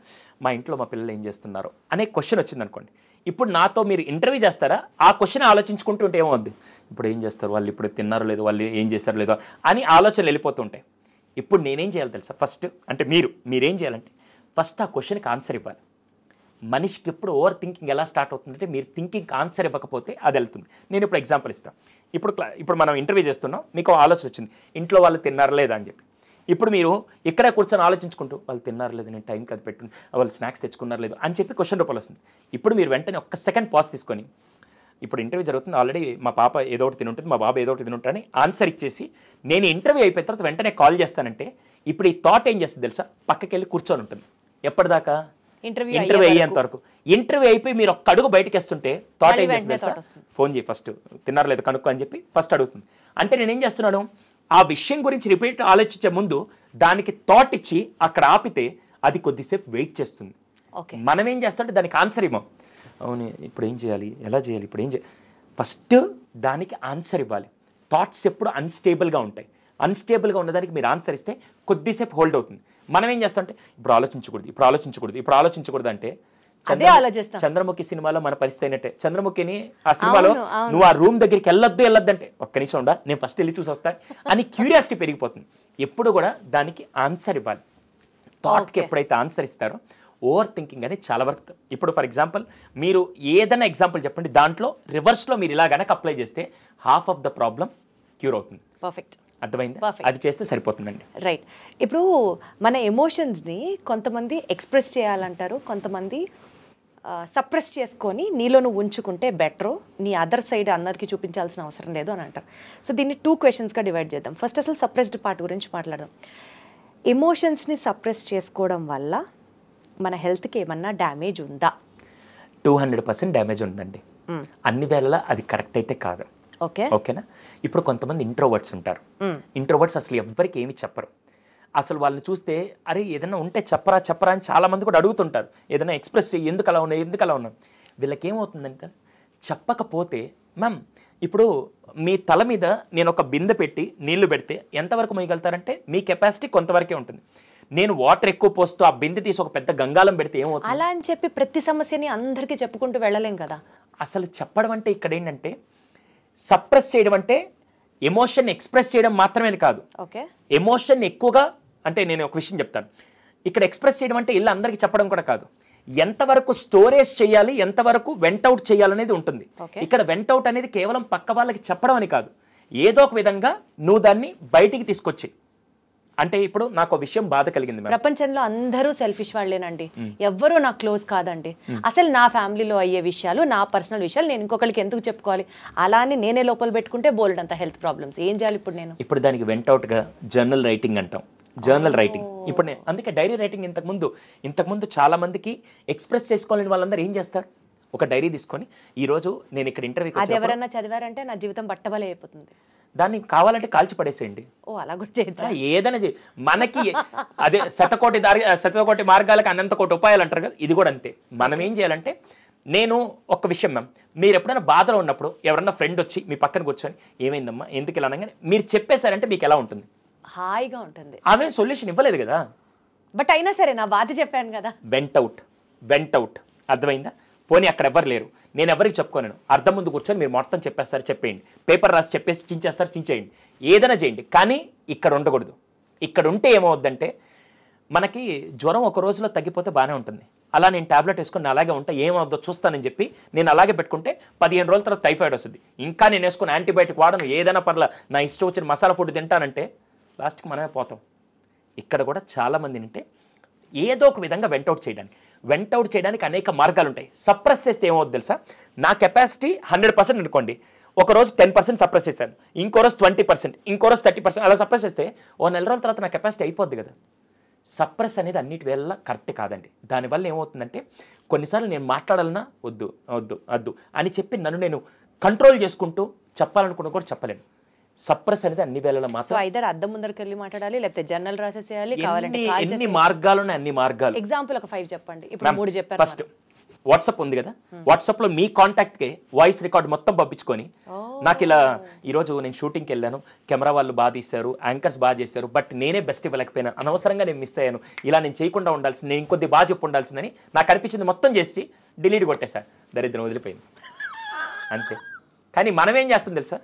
[SPEAKER 4] మా ఇంట్లో మా పిల్లలు ఏం చేస్తున్నారు అనే క్వశ్చన్ వచ్చింది అనుకోండి, ఇప్పుడు నాతో మీరు ఇంటర్వ్యూ చేస్తారా, ఆ క్వశ్చన్ ఆలోచించుకుంటూ ఉంటే ఏమవుద్ది, ఇప్పుడు ఏం చేస్తారు వాళ్ళు, ఇప్పుడు తిన్నారో లేదో, వాళ్ళు ఏం చేస్తారో లేదో అని ఆలోచనలు వెళ్ళిపోతుంటాయి. ఇప్పుడు నేనేం చేయాలి తెలుసా, ఫస్ట్ అంటే మీరేం చేయాలంటే ఫస్ట్ ఆ క్వశ్చన్కి ఆన్సర్ ఇవ్వాలి. మనిషికి ఎప్పుడు ఓవర్ థింకింగ్ ఎలా స్టార్ట్ అవుతుందంటే మీరు థింకింగ్ ఆన్సర్ ఇవ్వకపోతే అది వెళ్తుంది. నేను ఇప్పుడు ఎగ్జాంపుల్ ఇస్తాను. ఇప్పుడు మనం ఇంటర్వ్యూ చేస్తున్నాం, మీకు ఆలోచన వచ్చింది ఇంట్లో వాళ్ళు తిన్నారా లేదా అని చెప్పి. ఇప్పుడు మీరు ఇక్కడే కూర్చొని ఆలోచించుకుంటూ వాళ్ళు తిన్నారు లేదు, నేను టైంకి అది పెట్టు, వాళ్ళు స్నాక్స్ తెచ్చుకున్నారు లేదు అని చెప్పి క్వశ్చన్ రూపాయలు వస్తుంది. ఇప్పుడు మీరు వెంటనే ఒక్క సెకండ్ పాజ్ తీసుకొని, ఇప్పుడు ఇంటర్వ్యూ జరుగుతుంది, ఆల్రెడీ మా పాప ఏదో ఒకటి తినుంటుంది, మా బాబు ఏదో ఒకటి తినుంటారని ఆన్సర్ ఇచ్చేసి నేను ఇంటర్వ్యూ అయిపోయిన తర్వాత వెంటనే కాల్ చేస్తానంటే ఇప్పుడు ఈ థాట్ ఏం చేస్తుంది తెలుసా, పక్కకి వెళ్ళి కూర్చొని ఉంటుంది. ఎప్పటిదాకా? ఇంటర్వ్యూ అయ్యేంత వరకు. ఇంటర్వ్యూ అయిపోయి మీరు ఒక్క అడుగు బయటకు వేస్తుంటే థాట్ ఏం చేస్తుంది తెలుసా, ఫోన్ చేయి ఫస్ట్, తిన్నారు లేదు కనుక్కో అని చెప్పి ఫస్ట్ అడుగుతుంది. అంటే నేనేం చేస్తున్నాను, ఆ విషయం గురించి రిపీట్ ఆలోచించే ముందు దానికి థాట్ ఇచ్చి అక్కడ ఆపితే అది కొద్దిసేపు వెయిట్ చేస్తుంది. మనం ఏం చేస్తుంటే దానికి ఆన్సర్ ఇవ్వం. అవును ఇప్పుడు ఏం చేయాలి, ఎలా చేయాలి, ఇప్పుడు ఏం చేయాలి, ఫస్ట్ దానికి ఆన్సర్ ఇవ్వాలి. థాట్స్ ఎప్పుడు అన్స్టేబుల్గా ఉంటాయి. అన్స్టేబుల్గా ఉన్నదానికి మీరు ఆన్సర్ ఇస్తే కొద్దిసేపు హోల్డ్ అవుతుంది. మనం ఏం చేస్తామంటే ఇప్పుడు ఆలోచించకూడదు అంటే చంద్రముఖి సినిమాలో మన పరిస్థితి అయినట్టే. చంద్రముఖిని ఆ సినిమాలో నువ్వు ఆ రూమ్ దగ్గరికి వెళ్ళొద్దంటే ఒక్క నిమిషం ఉండా, నేను ఫస్ట్ వెళ్ళి చూసి వస్తాను అని క్యూరియాసిటీ పెరిగిపోతుంది. ఎప్పుడు కూడా దానికి ఆన్సర్ ఇవ్వాలి. థాట్కి ఎప్పుడైతే ఆన్సర్ ఇస్తారో ఓవర్ థింకింగ్ అనేది చాలా వరకు. ఇప్పుడు ఫర్ ఎగ్జాంపుల్ మీరు ఏదైనా ఎగ్జాంపుల్ చెప్పండి, దాంట్లో రివర్స్లో మీరు ఇలా కనుక అప్లై చేస్తే half of the problem cure అవుతుంది.
[SPEAKER 3] పర్ఫెక్ట్,
[SPEAKER 4] అర్థమైంది? అది చేస్తే సరిపోతుందండి.
[SPEAKER 3] రైట్. ఇప్పుడు మన ఎమోషన్స్ని కొంతమంది ఎక్స్ప్రెస్ చేయాలంటారు, కొంతమంది సప్రెస్ చేసుకొని నీలో నువ్వు ఉంచుకుంటే బెటరు, నీ అదర్ సైడ్ అందరికీ చూపించాల్సిన అవసరం లేదు అని అంటారు. సో దీన్ని 2 క్వశ్చన్స్గా డివైడ్ చేద్దాం. ఫస్ట్ అసలు సప్రెస్డ్ పార్ట్ గురించి మాట్లాడదాం. ఎమోషన్స్ని సప్రెస్ చేసుకోవడం వల్ల మన హెల్త్కి ఏమన్నా డ్యామేజ్ ఉందా?
[SPEAKER 4] 200% డ్యామేజ్ ఉందండి. అన్ని వేళలా అది కరెక్ట్ అయితే కాదు. ఓకేనా? ఇప్పుడు కొంతమంది ఇంట్రోవర్ట్స్ ఉంటారు. ఇంట్రోవర్ట్స్ అసలు ఎవ్వరికి ఏమి చెప్పరు. అసలు వాళ్ళని చూస్తే అరే ఏదైనా ఉంటే చెప్పరా అని చాలామంది కూడా అడుగుతుంటారు. ఏదైనా ఎక్స్ప్రెస్ చేయి, ఎందుకు అలా ఉన్నావు. వీళ్ళకి ఏమవుతుందంటే చెప్పకపోతే, మ్యామ్ ఇప్పుడు మీ తల మీద నేను ఒక బిందె పెట్టి నీళ్లు పెడితే ఎంతవరకు మోయగలుగుతారంటే మీ కెపాసిటీ కొంతవరకే ఉంటుంది. నేను వాటర్ ఎక్కువ పోస్తూ ఆ బిందె తీసి ఒక పెద్ద గంగాలం పెడితే ఏమవుతుంది?
[SPEAKER 3] అలా అని చెప్పి ప్రతి సమస్యని అందరికీ చెప్పుకుంటూ వెళ్ళలేం కదా.
[SPEAKER 4] అసలు చెప్పడం అంటే ఇక్కడ ఏంటంటే సప్రెస్ చేయడం అంటే ఎమోషన్ ఎక్స్ప్రెస్ చేయడం మాత్రమే కాదు. ఎమోషన్ ఎక్కువగా అంటే నేను ఒక విషయం చెప్తాను. ఇక్కడ ఎక్స్ప్రెస్ చేయడం అంటే ఇల్లు అందరికీ చెప్పడం కూడా కాదు. ఎంతవరకు స్టోరేజ్ చేయాలి, ఎంతవరకు వెంటౌట్ చేయాలనేది ఉంటుంది. ఇక్కడ వెంటౌట్ అనేది కేవలం పక్క వాళ్ళకి చెప్పడం అని కాదు, ఏదో ఒక విధంగా నువ్వు దాన్ని బయటికి తీసుకొచ్చి. అంటే ఇప్పుడు నాకు విషయం బాధ కలిగింది.
[SPEAKER 3] ప్రపంచంలో అందరూ సెల్ఫిష్ వాళ్ళేనండి, ఎవ్వరూ నాకు క్లోజ్ కాదండి. అసలు నా ఫ్యామిలీలో అయ్యే విషయాలు, నా పర్సనల్ విషయాలు నేను ఇంకొకరికి ఎందుకు చెప్పుకోవాలి? అలా అని నేనే లోపల పెట్టుకుంటే బోల్డ్ అంత హెల్త్ ప్రాబ్లమ్స్. ఏం చేయాలి ఇప్పుడు నేను?
[SPEAKER 4] ఇప్పుడు దానికి వెంటౌట్గా జర్నల్ రైటింగ్ అంటాం. జర్నల్ రైటింగ్ ఇప్పుడు నేను అందుకే డైరీ రైటింగ్ ఇంతకుముందు చాలా మందికి ఎక్స్ప్రెస్ చేసుకోలేని వాళ్ళందరూ ఏం చేస్తారు, ఒక డైరీ తీసుకొని ఈరోజు నేను ఇక్కడ ఇంటర్వ్యూకి
[SPEAKER 3] అది ఎవరన్నా చదివారంటే నా జీవితం బట్టబలే అయిపోతుంది.
[SPEAKER 4] దాన్ని కావాలంటే కాల్చి పడేసేయండి.
[SPEAKER 3] అలా కూడా చేయొచ్చా?
[SPEAKER 4] ఏదైనా మనకి అదే శతకోటి మార్గాలకు అనంత కోటి ఉపాయాలు అంటారు కదా, ఇది కూడా అంతే. మనం ఏం చేయాలంటే, నేను ఒక విషయం మ్యామ్, మీరు ఎప్పుడైనా బాధలో ఉన్నప్పుడు ఎవరన్నా ఫ్రెండ్ వచ్చి మీ పక్కన కూర్చొని ఏమైందమ్మా ఎందుకు ఇలా అనగానే మీరు చెప్పేశారంటే మీకు ఎలా ఉంటుంది?
[SPEAKER 3] హాయిగా ఉంటుంది.
[SPEAKER 4] ఆమె సొల్యూషన్ ఇవ్వలేదు కదా,
[SPEAKER 3] బట్ అయినా సరే నా బాధ చెప్పాను కదా.
[SPEAKER 4] వెంటౌట్ అర్థమైందా? పోనీ అక్కడ ఎవరు లేరు, నేను ఎవరికి చెప్పుకోలేను, అర్థం ముందు కూర్చొని మీరు మొత్తం చెప్పేస్తారు, చెప్పేయండి. పేపర్ రాసి చెప్పేసి చించేయండి, ఏదైనా చేయండి. కానీ ఇక్కడ ఉండకూడదు. ఇక్కడ ఉంటే ఏమవుద్దంటే, మనకి జ్వరం ఒక రోజులో తగ్గిపోతే బాగానే ఉంటుంది. అలా నేను టాబ్లెట్ వేసుకొని అలాగే ఉంటా, ఏమవుద్దో చూస్తానని చెప్పి నేను అలాగే పెట్టుకుంటే 15 రోజుల తర్వాత టైఫాయిడ్ వస్తుంది. ఇంకా నేను వేసుకుని యాంటీబయాటిక్ వాడను, ఏదైనా పర్లా, నా ఇష్టం వచ్చిన మసాలా ఫుడ్ తింటానంటే లాస్ట్కి మనమే పోతాం. ఇక్కడ కూడా చాలామంది అంటే ఏదో ఒక విధంగా వెంటౌట్ చేయడానికి అనేక మార్గాలు ఉంటాయి. సప్రెస్ చేస్తే ఏమవుద్ది తెలుసా, నా కెపాసిటీ 100% అనుకోండి, ఒకరోజు 10% సప్రెస్ చేశాను, ఇంకో రోజు 20%, ఇంకో రోజు 30%, అలా సప్రెస్ చేస్తే ఓ నెల రోజుల తర్వాత నా కెపాసిటీ అయిపోద్ది కదా. సప్రెస్ అనేది అన్నిటి వేళ కరెక్ట్ కాదండి. దానివల్ల ఏమవుతుందంటే కొన్నిసార్లు నేను మాట్లాడాలన్నా వద్దు అని చెప్పి నన్ను నేను కంట్రోల్ చేసుకుంటూ చెప్పాలనుకున్నా కూడా చెప్పలేను. సప్రెస్ అనేది అన్ని వేళల మాత్రం
[SPEAKER 3] ఐదర్ అద్దం ముందరికి వెళ్ళి మాట్లాడాలి, లేకపోతే జర్నల్ రాసేసేయాలి, కావాలంటే
[SPEAKER 4] ఎన్ని మార్గాలు అన్ని మార్గాలు.
[SPEAKER 3] ఎగ్జాంపుల్ ఒక 5 చెప్పండి. ఇప్పుడు 3 చెప్పారు.
[SPEAKER 4] ఫస్ట్ వాట్సాప్ ఉంది కదా, వాట్సాప్ లో మీ కాంటాక్ట్ కి వాయిస్ రికార్డ్ మొత్తం పంపించుకొని, నాకు ఇలా ఈరోజు నేను షూటింగ్కి వెళ్ళాను, కెమెరా వాళ్ళు బాగా తీశారు, యాంకర్స్ బాగా చేశారు, బట్ నేనే బెస్ట్ ఇవ్వలేకపోయినా, అనవసరంగా నేను మిస్ అయ్యాను, ఇలా నేను చేయకుండా ఉండాల్సింది, నేను ఇంకొద్ది బాగా చెప్పు ఉండాల్సిందని నాకు అనిపించింది మొత్తం చేసి డిలీట్ కొట్టేశారు. దరిద్రం వదిలిపోయింది అంతే. కానీ మనం ఏం చేస్తాం తెలుసా,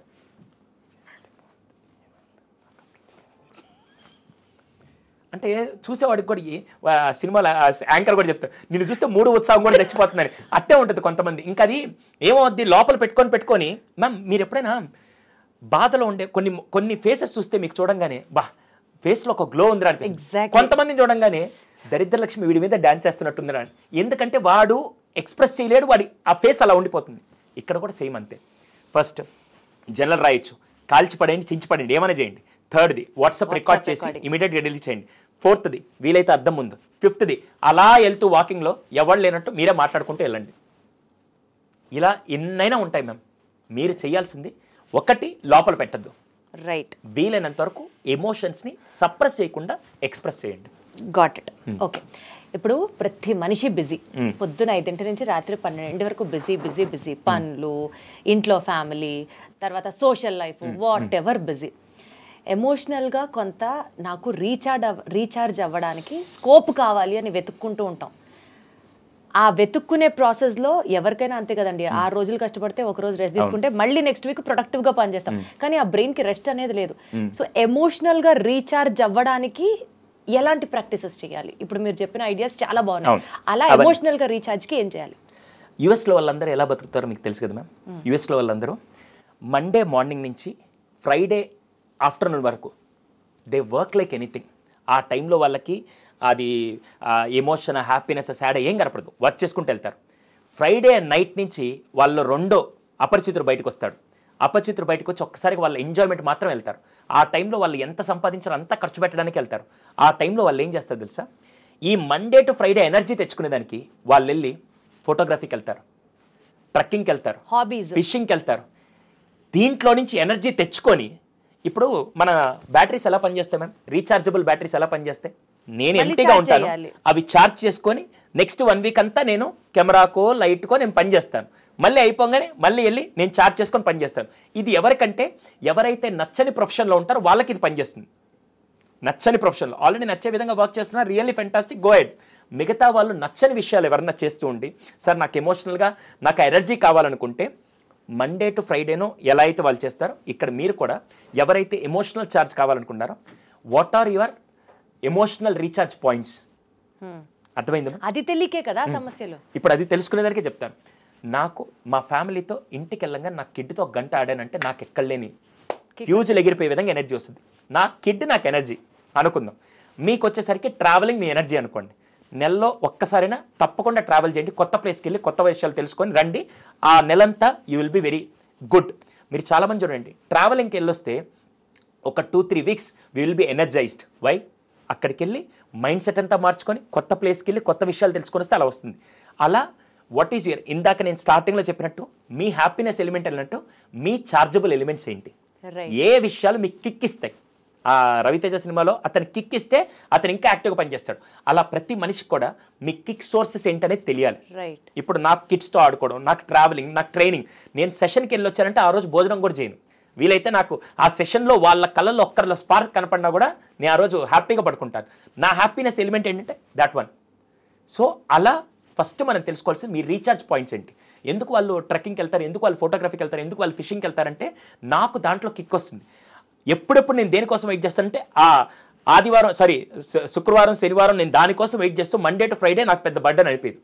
[SPEAKER 4] అంటే చూసేవాడికి కూడా సినిమాలో యాంకర్ కూడా చెప్తారు, నిన్ను చూస్తే 3 ఉత్సాహం కూడా చచ్చిపోతుందని. అట్టే ఉంటుంది కొంతమంది. ఇంకా అది ఏమవుద్ది, లోపల పెట్టుకొని మ్యామ్ మీరు ఎప్పుడైనా బాధలో ఉండే కొన్ని ఫేసెస్ చూస్తే మీకు చూడంగానే బా ఫేస్లో ఒక గ్లో ఉందిరా అనిపిస్తుంది. కొంతమందిని చూడంగానే దరిద్ర లక్ష్మి వీడి మీద డాన్స్ చేస్తున్నట్టుందిరా అని. ఎందుకంటే వాడు ఎక్స్ప్రెస్ చేయలేడు, వాడి ఆ ఫేస్ అలా ఉండిపోతుంది. ఇక్కడ కూడా సేమ్ అంతే. ఫస్ట్ జనరల్ రాయొచ్చు, కాల్చి పడేయండి, చించి పడేయండి, ఏమైనా చేయండి. థర్డ్ది వాట్సాప్ రికార్డ్ చేసి ఇమీడియట్గా డిలీట్ చేయండి. ఫోర్త్ది వీలైతే అర్థం ముందు. ఫిఫ్త్ది అలా వెళ్తూ వాకింగ్లో ఎవరు లేనట్టు మీరే మాట్లాడుకుంటూ వెళ్ళండి. ఇలా ఎన్నైనా ఉంటాయి మ్యామ్. మీరు చేయాల్సింది ఒకటి, లోపల పెట్టద్దు.
[SPEAKER 3] రైట్.
[SPEAKER 4] వీలైనంత వరకు ఎమోషన్స్ని సప్రెస్ చేయకుండా ఎక్స్ప్రెస్ చేయండి.
[SPEAKER 3] Got it. ఓకే. ఇప్పుడు ప్రతి మనిషి బిజీ, పొద్దున 5 నుంచి రాత్రి 12 వరకు బిజీ. పనులు, ఇంట్లో ఫ్యామిలీ, తర్వాత social life, what ever busy. ఎమోషనల్గా కొంత నాకు రీఛార్జ్ అవ్వడానికి స్కోప్ కావాలి అని వెతుక్కుంటూ ఉంటాం. ఆ వెతుక్కునే ప్రాసెస్లో ఎవరికైనా అంతే కదండి, 6 రోజులు కష్టపడితే 1 రోజు రెస్ట్ తీసుకుంటే మళ్ళీ నెక్స్ట్ వీక్ ప్రొడక్టివ్గా పనిచేస్తాం. కానీ ఆ బ్రెయిన్కి రెస్ట్ అనేది లేదు. సో ఎమోషనల్గా రీఛార్జ్ అవ్వడానికి ఎలాంటి ప్రాక్టీసెస్ చేయాలి? ఇప్పుడు మీరు చెప్పిన ఐడియాస్ చాలా బాగున్నాయి. అలా ఎమోషనల్గా రీఛార్జ్కి ఏం చేయాలి?
[SPEAKER 4] యుఎస్లో వాళ్ళందరూ ఎలా బతుకుతారో మీకు తెలుసు కదా మ్యామ్. యుఎస్లో వాళ్ళందరూ మండే మార్నింగ్ నుంచి ఫ్రైడే ఆఫ్టర్నూన్ వరకు దే వర్క్ లైక్ ఎనీథింగ్. ఆ టైంలో వాళ్ళకి అది ఎమోషన్, హ్యాపీనెస్, సాడ్ ఏం కనపడదు, వర్క్ చేసుకుంటూ వెళ్తారు. ఫ్రైడే నైట్ నుంచి వాళ్ళు రెండో అపరిచితుడు బయటకు వస్తాడు. అపరిచితుడు బయటకు వచ్చి ఒక్కసారికి వాళ్ళ ఎంజాయ్మెంట్ మాత్రం వెళ్తారు. ఆ టైంలో వాళ్ళు ఎంత సంపాదించారో అంతా ఖర్చు పెట్టడానికి వెళ్తారు. ఆ టైంలో వాళ్ళు ఏం చేస్తారు తెలుసా, ఈ మండే టు ఫ్రైడే ఎనర్జీ తెచ్చుకునేదానికి వాళ్ళు వెళ్ళి ఫోటోగ్రఫీకి వెళ్తారు, ట్రెక్కింగ్కి వెళ్తారు,
[SPEAKER 3] హాబీస్,
[SPEAKER 4] ఫిషింగ్కి వెళ్తారు. దీంట్లో నుంచి ఎనర్జీ తెచ్చుకొని, ఇప్పుడు మన బ్యాటరీస్ ఎలా పనిచేస్తాయి మ్యామ్, రీఛార్జబుల్ బ్యాటరీస్ ఎలా పనిచేస్తాయి, నేను ఎంటీగా ఉంటాను, అవి ఛార్జ్ చేసుకొని నెక్స్ట్ 1 వీక్ అంతా నేను కెమెరాకో లైట్కో నేను పనిచేస్తాను. మళ్ళీ అయిపోగానే మళ్ళీ వెళ్ళి నేను ఛార్జ్ చేసుకొని పనిచేస్తాను. ఇది ఎవరికంటే ఎవరైతే నచ్చని ప్రొఫెషన్లో ఉంటారో వాళ్ళకి ఇది పనిచేస్తుంది. నచ్చని ప్రొఫెషన్లో ఆల్రెడీ నచ్చే విధంగా వర్క్ చేస్తున్నారు, రియల్లీ ఫెంటాస్టిక్, గో హెడ్. మిగతా వాళ్ళు నచ్చని విషయాలు ఎవరన్నా చేస్తూ ఉండి, సార్ నాకు ఎమోషనల్గా నాకు ఎనర్జీ కావాలనుకుంటే మండే టు ఫ్రైడేనో ఎలా అయితే వాళ్ళు చేస్తారో, ఇక్కడ మీరు కూడా ఎవరైతే ఎమోషనల్ ఛార్జ్ కావాలనుకుంటారో what are your emotional recharge points, అర్థమైందా?
[SPEAKER 3] అది తెలియకే కదా సమస్యలు.
[SPEAKER 4] ఇప్పుడు అది తెలుసుకునేదానికే చెప్తాను. నాకు మా ఫ్యామిలీతో ఇంటికి వెళ్ళంగా నా కిడ్తో 1 గంట ఆడానంటే నాకు ఎక్కడ లేని ఫ్యూజులు ఎగిరిపోయే విధంగా ఎనర్జీ వస్తుంది. నా కిడ్ నాకు ఎనర్జీ అనుకుందాం. మీకు వచ్చేసరికి ట్రావెలింగ్ మీ ఎనర్జీ అనుకోండి. నెలలో ఒక్కసారైనా తప్పకుండా ట్రావెల్ చేయండి, కొత్త ప్లేస్కి వెళ్ళి కొత్త విషయాలు తెలుసుకొని రండి. ఆ నెలంతా you will be very good. మీరు చాలామంది చూడండి, ట్రావెలింగ్కి వెళ్ళొస్తే ఒక 2-3 weeks we will be energized. Why? అక్కడికి వెళ్ళి మైండ్ సెట్ అంతా మార్చుకొని కొత్త ప్లేస్కి వెళ్ళి కొత్త విషయాలు తెలుసుకొని వస్తే అలా వస్తుంది. అలా వాట్ ఈజ్ యువర్, ఇందాక నేను స్టార్టింగ్లో చెప్పినట్టు మీ హ్యాపీనెస్ ఎలిమెంట్ అన్నట్టు మీ చార్జబుల్ ఎలిమెంట్స్ ఏంటి, ఏ విషయాలు మీకు కిక్ ఇస్తాయి. ఆ రవితేజ సినిమాలో అతను కిక్ ఇస్తే అతను ఇంకా యాక్టివ్గా పనిచేస్తాడు. అలా ప్రతి మనిషికి కూడా మీ కిక్ సోర్సెస్ ఏంటనేది తెలియాలి. ఇప్పుడు నాకు కిడ్స్తో ఆడుకోవడం, నాకు ట్రావెలింగ్, నాకు ట్రైనింగ్, నేను సెషన్కి వెళ్ళి వచ్చానంటే ఆ రోజు భోజనం కూడా చేయను. వీలైతే నాకు ఆ సెషన్లో వాళ్ళ కళ్ళల్లో ఒక్కరిలో స్పార్క్ కనపడినా కూడా నేను ఆ రోజు హ్యాపీగా పడుకుంటాను. నా హ్యాపీనెస్ ఎలిమెంట్ ఏంటంటే దాట్ వన్. సో అలా ఫస్ట్ మనం తెలుసుకోవాల్సింది మీ రీఛార్జ్ పాయింట్స్ ఏంటి. ఎందుకు వాళ్ళు ట్రెక్కింగ్కి వెళ్తారు, ఎందుకు వాళ్ళు ఫోటోగ్రఫీకి వెళ్తారు, ఎందుకు వాళ్ళు ఫిషింగ్కి వెళ్తారంటే నాకు దాంట్లో కిక్ వస్తుంది. ఎప్పుడెప్పుడు నేను దేనికోసం వెయిట్ చేస్తానంటే శుక్రవారం శనివారం నేను దానికోసం వెయిట్ చేస్తూ మండే టు ఫ్రైడే నాకు పెద్ద బర్డెన్ అయిపోయింది.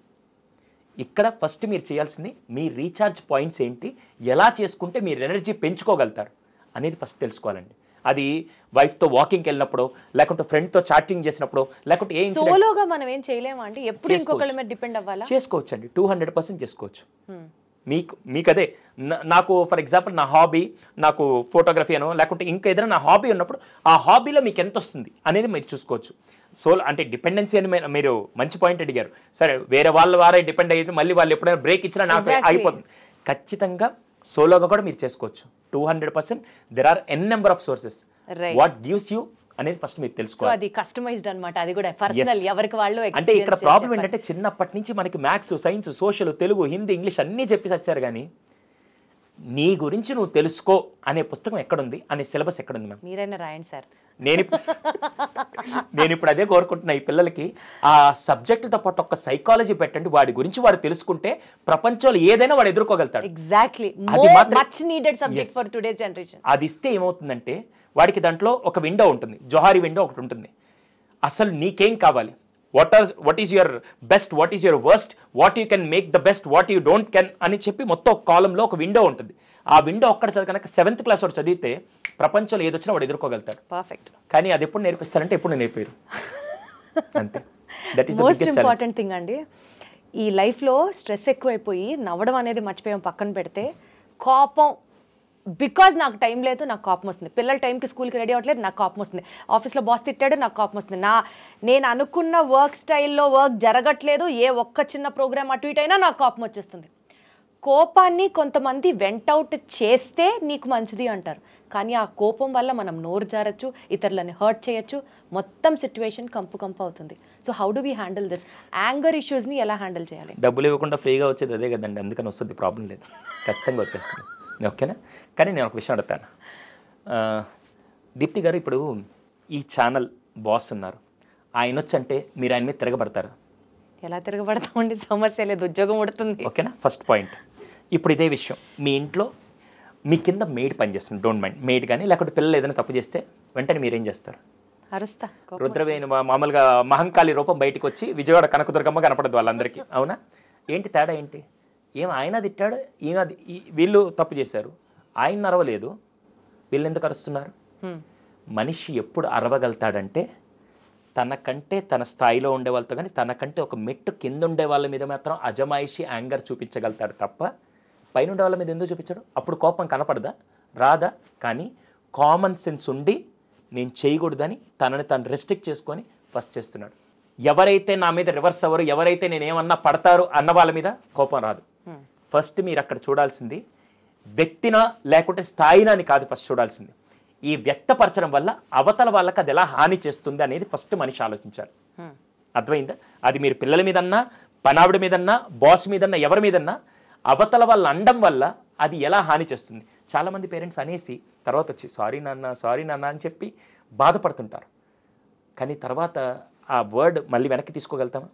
[SPEAKER 4] ఇక్కడ ఫస్ట్ మీరు చేయాల్సింది మీ రీఛార్జ్ పాయింట్స్ ఏంటి, ఎలా చేసుకుంటే మీరు ఎనర్జీ పెంచుకోగలుగుతారు అనేది ఫస్ట్ తెలుసుకోవాలండి. అది వైఫ్తో వాకింగ్కి వెళ్ళినప్పుడు, లేకుంటే ఫ్రెండ్తో చాటింగ్ చేసినప్పుడు, లేకుంటే
[SPEAKER 3] సోలోగా మనం ఏం చేయలేమా అండి, ఎప్పుడు ఇంకొకళ్ళ మీద డిపెండ్ అవ్వాలా?
[SPEAKER 4] చేసుకోవచ్చండి, 200% చేసుకోవచ్చు. మీకు అదే నాకు ఫర్ ఎగ్జాంపుల్ నా హాబీ నాకు ఫోటోగ్రఫీ అనో లేకుంటే ఇంకా ఏదైనా నా హాబీ ఉన్నప్పుడు ఆ హాబీలో మీకు ఎంత వస్తుంది అనేది మీరు చూసుకోవచ్చు. అంటే డిపెండెన్సీ అని మీరు మంచి పాయింట్ అడిగారు. సరే వేరే వారే డిపెండ్ అయితే మళ్ళీ వాళ్ళు ఎప్పుడైనా బ్రేక్ ఇచ్చినా నాకు అయిపోతుంది. ఖచ్చితంగా సోలోగా కూడా మీరు చేసుకోవచ్చు. 200% there are n number of sources. What gives you అనేది ఫస్ట్ మీరు తెలుసుకోవాలి.
[SPEAKER 3] అది కస్టమైజ్డ్ అన్నమాట, అది కూడా పర్సనల్, ఎవరికి వాళ్ళు.
[SPEAKER 4] అంటే ఇక్కడ ప్రాబ్లం ఏంటంటే చిన్నప్పటి నుంచి మనకి maths, science, social, Telugu, Hindi, English అన్నీ చెప్పి వచ్చారు, కానీ నీ గురించి నువ్వు తెలుసుకో అనే పుస్తకం ఎక్కడుంది, అనే సిలబస్ ఎక్కడుంది మ్యామ్?
[SPEAKER 3] మీరైనా రాయండి సార్.
[SPEAKER 4] నేను ఇప్పుడు అదే కోరుకుంటున్నా, ఈ పిల్లలకి ఆ సబ్జెక్టుతో పాటు ఒక సైకాలజీ పెట్టండి, వాడి గురించి వాడు తెలుసుకుంటే ప్రపంచంలో ఏదైనా వాడు ఎదుర్కోగలుగుతాడు.
[SPEAKER 3] Exactly, much needed subject for today's generation.
[SPEAKER 4] అది ఇస్తే ఏమవుతుందంటే వాడికి దాంట్లో ఒక విండో ఉంటుంది, జోహారీ విండో ఒకటి ఉంటుంది. అసలు నీకేం కావాలి, what is your best, what is your worst, what you can make the best, what you don't can అని చెప్పి మొత్తం ఒక కాలంలో ఒక విండో ఉంటుంది. ఆ విండో ఒక్కడ చదవకనుక 7th క్లాస్ వాడు చదివితే ప్రపంచంలో ఏదొచ్చినా వాడు ఎదుర్కోగలుగుతాడు.
[SPEAKER 3] పర్ఫెక్ట్.
[SPEAKER 4] కానీ అది ఎప్పుడు నేర్పిస్తారంటే ఎప్పుడు నేర్పారు అంతే. That is the
[SPEAKER 3] most
[SPEAKER 4] biggest
[SPEAKER 3] important thing అండి, ఈ లైఫ్లో స్ట్రెస్ ఎక్కువైపోయి నవ్వడం అనేది మర్చిపోయాం పక్కన పెడితే, కోపం బికాజ్ నాకు టైం లేదు నాకు కోపం వస్తుంది, పిల్లల టైంకి స్కూల్కి రెడీ అవ్వట్లేదు నాకు కోపం వస్తుంది, ఆఫీస్లో బాస్ తిట్టాడు నాకు కోపం వస్తుంది, నేను అనుకున్న వర్క్ స్టైల్లో వర్క్ జరగట్లేదు, ఏ ఒక్క చిన్న ప్రోగ్రామ్ అటు ఇటు అయినా నాకు కోపం వచ్చేస్తుంది. కోపాన్ని కొంతమంది వెంటౌట్ చేస్తే నీకు మంచిది అంటారు, కానీ ఆ కోపం వల్ల మనం నోరు జారచ్చు, ఇతరులని హర్ట్ చేయొచ్చు, మొత్తం సిచ్యువేషన్ కంపు అవుతుంది. So how do we handle this anger ఇష్యూస్ని ఎలా హ్యాండిల్ చేయాలి?
[SPEAKER 4] డబ్బులు ఇవ్వకుండా ఫ్రీగా వచ్చేది అదే కదండి, అందుకని వస్తుంది, ప్రాబ్లం లేదు, ఖచ్చితంగా వచ్చేస్తుంది. ఓకేనా? కానీ నేను ఒక విషయం అడుగుతాను, దీప్తి గారు, ఇప్పుడు ఈ ఛానల్ బాస్ ఉన్నారు, ఆయన వచ్చంటే మీరు ఆయన మీద తిరగబడతారు?
[SPEAKER 3] ఎలా తిరగబడతామండి, సమస్య లేదు, ఉద్యోగం ఉడుతుంది.
[SPEAKER 4] ఓకేనా? First point. ఇప్పుడు ఇదే విషయం, మీ ఇంట్లో మీ కింద మెయిడ్ పనిచేస్తుంది, డోంట్ మైండ్ మెయిడ్ కానీ, లేకపోతే పిల్లలు ఏదైనా తప్పు చేస్తే వెంటనే మీరేం చేస్తారు?
[SPEAKER 3] అరుస్తా.
[SPEAKER 4] రుద్రవేణి మామూలుగా మహంకాళి రూపం బయటకు వచ్చి విజయవాడ కనకదుర్గమ్మ కనపడదు వాళ్ళందరికీ, అవునా? ఏంటి తేడా ఏంటి? ఆయన తిట్టాడు, వీళ్ళు తప్పు చేశారు, ఆయన అరవలేదు, వీళ్ళు ఎందుకు అరుస్తున్నారు? మనిషి ఎప్పుడు అరవగలుగుతాడంటే తనకంటే తన స్థాయిలో ఉండే వాళ్ళతో, కానీ తనకంటే ఒక మెట్టు కింద ఉండే వాళ్ళ మీద మాత్రం అజమాయిషి యాంగర్ చూపించగలుగుతాడు తప్ప పైన ఉండే వాళ్ళ మీద ఎందుకు చూపించాడు? అప్పుడు కోపం కనపడదా, రాదా? కానీ కామన్ సెన్స్ ఉండి నేను చేయకూడదని తనని తను రెస్ట్రిక్ట్ చేసుకొని ఫస్ట్ చేస్తున్నాడు. ఎవరైతే నా మీద రివర్స్ అవ్వరు, ఎవరైతే నేను ఏమన్నా పడతారు అన్న వాళ్ళ మీద కోపం రాదు. ఫస్ట్ మీరు అక్కడ చూడాల్సింది వ్యక్తినా లేకుంటే స్థాయినా అని కాదు, ఫస్ట్ చూడాల్సింది ఈ వ్యక్తపరచడం వల్ల అవతల వాళ్ళకి అది ఎలా హాని చేస్తుంది అనేది ఫస్ట్ మనిషి ఆలోచించాలి. అర్థమైందా? అది మీరు పిల్లల మీదన్నా, పనావిడ మీదన్నా, బాస్ మీదన్నా, ఎవరి మీదన్నా అవతల వాళ్ళ అండం వల్ల అది ఎలా హాని చేస్తుంది. చాలామంది పేరెంట్స్ అనేసి తర్వాత వచ్చి సారీ నాన్న అని చెప్పి బాధపడుతుంటారు, కానీ తర్వాత ఆ వర్డ్ మళ్ళీ వెనక్కి తీసుకోగలుగుతామా?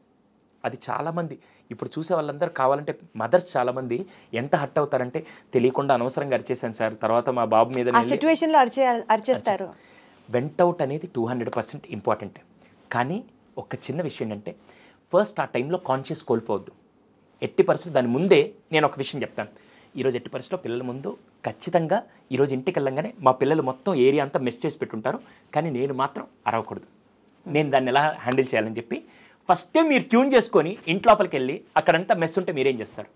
[SPEAKER 4] అది చాలామంది ఇప్పుడు చూసే వాళ్ళందరూ కావాలంటే మదర్స్ చాలామంది ఎంత హర్ట్ అవుతారంటే, తెలియకుండా అనవసరంగా అరిచేసాను సార్, తర్వాత మా బాబు మీద
[SPEAKER 3] అరిచేస్తారు.
[SPEAKER 4] వెంటౌట్ అనేది 200% ఇంపార్టెంట్. కానీ ఒక చిన్న విషయం ఏంటంటే, ఫస్ట్ ఆ టైంలో కాన్షియస్ కోల్పోవద్దు. ఎట్టి పరిస్థితులు దాని ముందే నేను ఒక విషయం చెప్తాను. ఈరోజు ఎట్టి పరిస్థితిలో పిల్లల ముందు ఖచ్చితంగా ఈరోజు ఇంటికి వెళ్ళంగానే మా పిల్లలు మొత్తం ఏరియా అంతా మెస్ చేసి పెట్టుంటారు, కానీ నేను మాత్రం అరవకూడదు, నేను దాన్ని ఎలా హ్యాండిల్ చేయాలని చెప్పి ఫస్టే మీరు ట్యూన్ చేసుకొని ఇంట్లోపలికి వెళ్ళి అక్కడంతా మెస్ ఉంటే మీరేం చేస్తారు?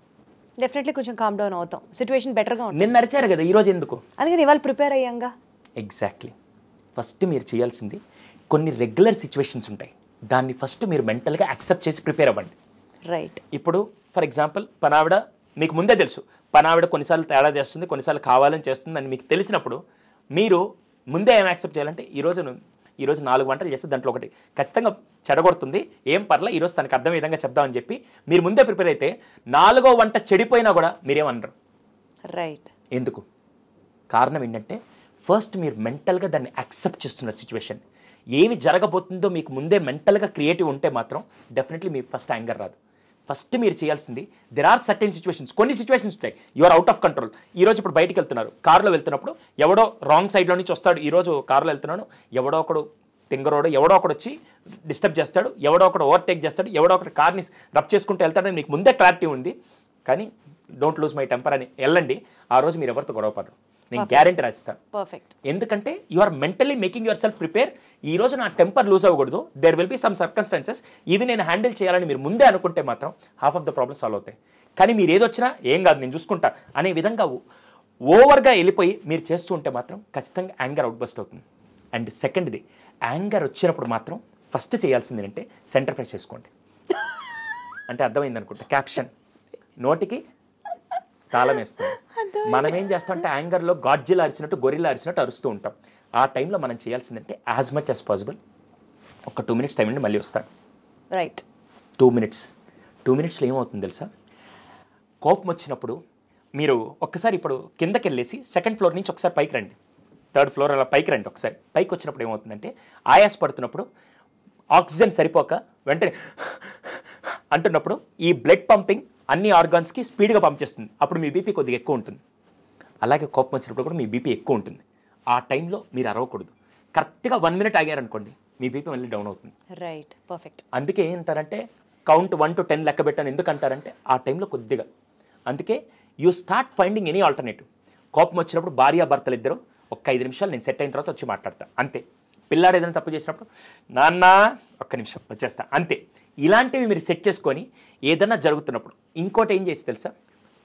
[SPEAKER 3] డెఫినెట్లీ కొంచెం కామ్ డౌన్ అవుతాం, సిచ్యువేషన్ బెటర్గా ఉంటుంది.
[SPEAKER 4] నిన్న అరిచారు కదా, ఈరోజు ఎందుకు?
[SPEAKER 3] అందుకని ఇవాళ ప్రిపేర్ అయ్యాంగా.
[SPEAKER 4] ఎగ్జాక్ట్లీ. ఫస్ట్ మీరు చేయాల్సింది కొన్ని రెగ్యులర్ సిచ్యువేషన్స్ ఉంటాయి, దాన్ని ఫస్ట్ మీరు మెంటల్గా యాక్సెప్ట్ చేసి ప్రిపేర్ అవ్వండి.
[SPEAKER 3] రైట్.
[SPEAKER 4] ఇప్పుడు ఫర్ ఎగ్జాంపుల్ పనావిడ మీకు ముందే తెలుసు, పనావిడ కొన్నిసార్లు తేడా చేస్తుంది, కొన్నిసార్లు కావాలని చేస్తుంది అని మీకు తెలిసినప్పుడు మీరు ముందే ఏం యాక్సెప్ట్ చేయాలంటే, ఈరోజు 4 వంటలు చేస్తే దాంట్లో ఒకటి ఖచ్చితంగా చెడగొడుతుంది, ఏం పర్లే ఈరోజు తనకు అర్థం విధంగా చెప్దామని చెప్పి మీరు ముందే ప్రిపేర్ అయితే 4వ వంట చెడిపోయినా కూడా మీరేమనరు.
[SPEAKER 3] రైట్.
[SPEAKER 4] ఎందుకు? కారణం ఏంటంటే ఫస్ట్ మీరు మెంటల్గా దాన్ని యాక్సెప్ట్ చేస్తున్నారు. సిచ్యువేషన్ ఏమి జరగబోతుందో మీకు ముందే మెంటల్గా క్రియేటివ్ ఉంటే మాత్రం డెఫినెట్లీ మీకు ఫస్ట్ యాంగర్ రాదు. ఫస్ట్ మీరు చేయాల్సింది, దెర్ ఆర్ సర్టెన్ సిచ్యువేషన్స్, కొన్ని సిచ్యువేషన్స్ ఉంటాయి you are out of control. ఈరోజు ఇప్పుడు బయటికి వెళ్తున్నారు, కారులో వెళ్తున్నప్పుడు ఎవడో రాంగ్ సైడ్లో నుంచి వస్తాడు, ఈరోజు కారులో వెళ్తున్నాడు, ఎవడో ఒకడు తింగరోడు ఎవడో ఒకడు వచ్చి డిస్టర్బ్ చేస్తాడు, ఎవడో ఒకడు ఓవర్టేక్ చేస్తాడు, ఎవడో ఒకటి కార్ని రబ్ చేసుకుంటూ వెళ్తాడని మీకు ముందే క్లారిటీ ఉంది, కానీ డోంట్ లూజ్ మై టెంపర్ అని వెళ్ళండి. ఆ రోజు మీరు ఎవరితో గొడవపడరు, నేను గ్యారెంటీ రాస్తాను.
[SPEAKER 3] పర్ఫెక్ట్.
[SPEAKER 4] ఎందుకంటే you are mentally making yourself prepare. ఈ రోజు నా టెంపర్ లూజ్ అవ్వకూడదు, there will be some circumstances, ఇవి నేను హ్యాండిల్ చేయాలని మీరు ముందే అనుకుంటే మాత్రం half of the problem solve అవుతాయి. కానీ మీరు ఏదొచ్చినా ఏం కాదు నేను చూసుకుంటా అనే విధంగా ఓవర్గా వెళ్ళిపోయి మీరు చేస్తూ ఉంటే మాత్రం ఖచ్చితంగా యాంగర్ అవుట్బస్ట్ అవుతుంది. అండ్ సెకండ్ది, యాంగర్ వచ్చినప్పుడు మాత్రం ఫస్ట్ చేయాల్సింది ఏంటంటే సెంటర్ ఫ్రెష్ చేసుకోండి. అంటే అర్థమైంది అనుకుంటా, క్యాప్షన్ నోటికి తాళం వేస్తుంది. మనం ఏం చేస్తామంటే యాంగర్లో గాడ్జిలా అరిచినట్టు, గొరిల్లా అరిచినట్టు అరుస్తూ ఉంటాం. ఆ టైంలో మనం చేయాల్సిందంటే యాజ్ మచ్ యాజ్ పాసిబుల్ ఒక 2 minutes టైం అండి, మళ్ళీ వస్తాను.
[SPEAKER 3] రైట్.
[SPEAKER 4] 2 minutesలో ఏమవుతుంది తెలుసా? కోపం వచ్చినప్పుడు మీరు ఒక్కసారి ఇప్పుడు కిందకి వెళ్ళేసి 2nd floor నుంచి ఒకసారి పైకి రండి, 3rd floor అలా పైకి రండి. ఒకసారి పైకి వచ్చినప్పుడు ఏమవుతుందంటే, ఆయాస పడుతున్నప్పుడు ఆక్సిజన్ సరిపోక వెంటనే అంటున్నప్పుడు ఈ బ్లడ్ పంపింగ్ అన్ని ఆర్గాన్స్కి స్పీడ్గా పంప్ చేస్తుంది, అప్పుడు మీ బీపీ కొద్దిగా ఎక్కువ ఉంటుంది. అలాగే కోపం వచ్చినప్పుడు కూడా మీ బీపీ ఎక్కువ ఉంటుంది. ఆ టైంలో మీరు అరవకూడదు. కరెక్ట్గా 1 minute ఆగారనుకోండి, మీ బీపీ మళ్ళీ డౌన్ అవుతుంది.
[SPEAKER 3] Right, perfect.
[SPEAKER 4] అందుకే ఏంటారంటే కౌంట్ 1 to 10 లెక్క పెట్టాను ఎందుకంటారంటే ఆ టైంలో కొద్దిగా. అందుకే you start finding any alternative. కోపం వచ్చినప్పుడు భార్యాభర్తలు ఇద్దరు ఒక 5 నిమిషాలు నేను సెట్ అయిన తర్వాత వచ్చి మాట్లాడతా అంతే. పిల్లాడు ఏదైనా తప్పు చేసినప్పుడు నాన్న ఒక్క నిమిషం వచ్చేస్తా అంతే. ఇలాంటివి మీరు సెట్ చేసుకొని ఏదైనా జరుగుతున్నప్పుడు ఇంకోటి ఏం చేసి తెలుసా,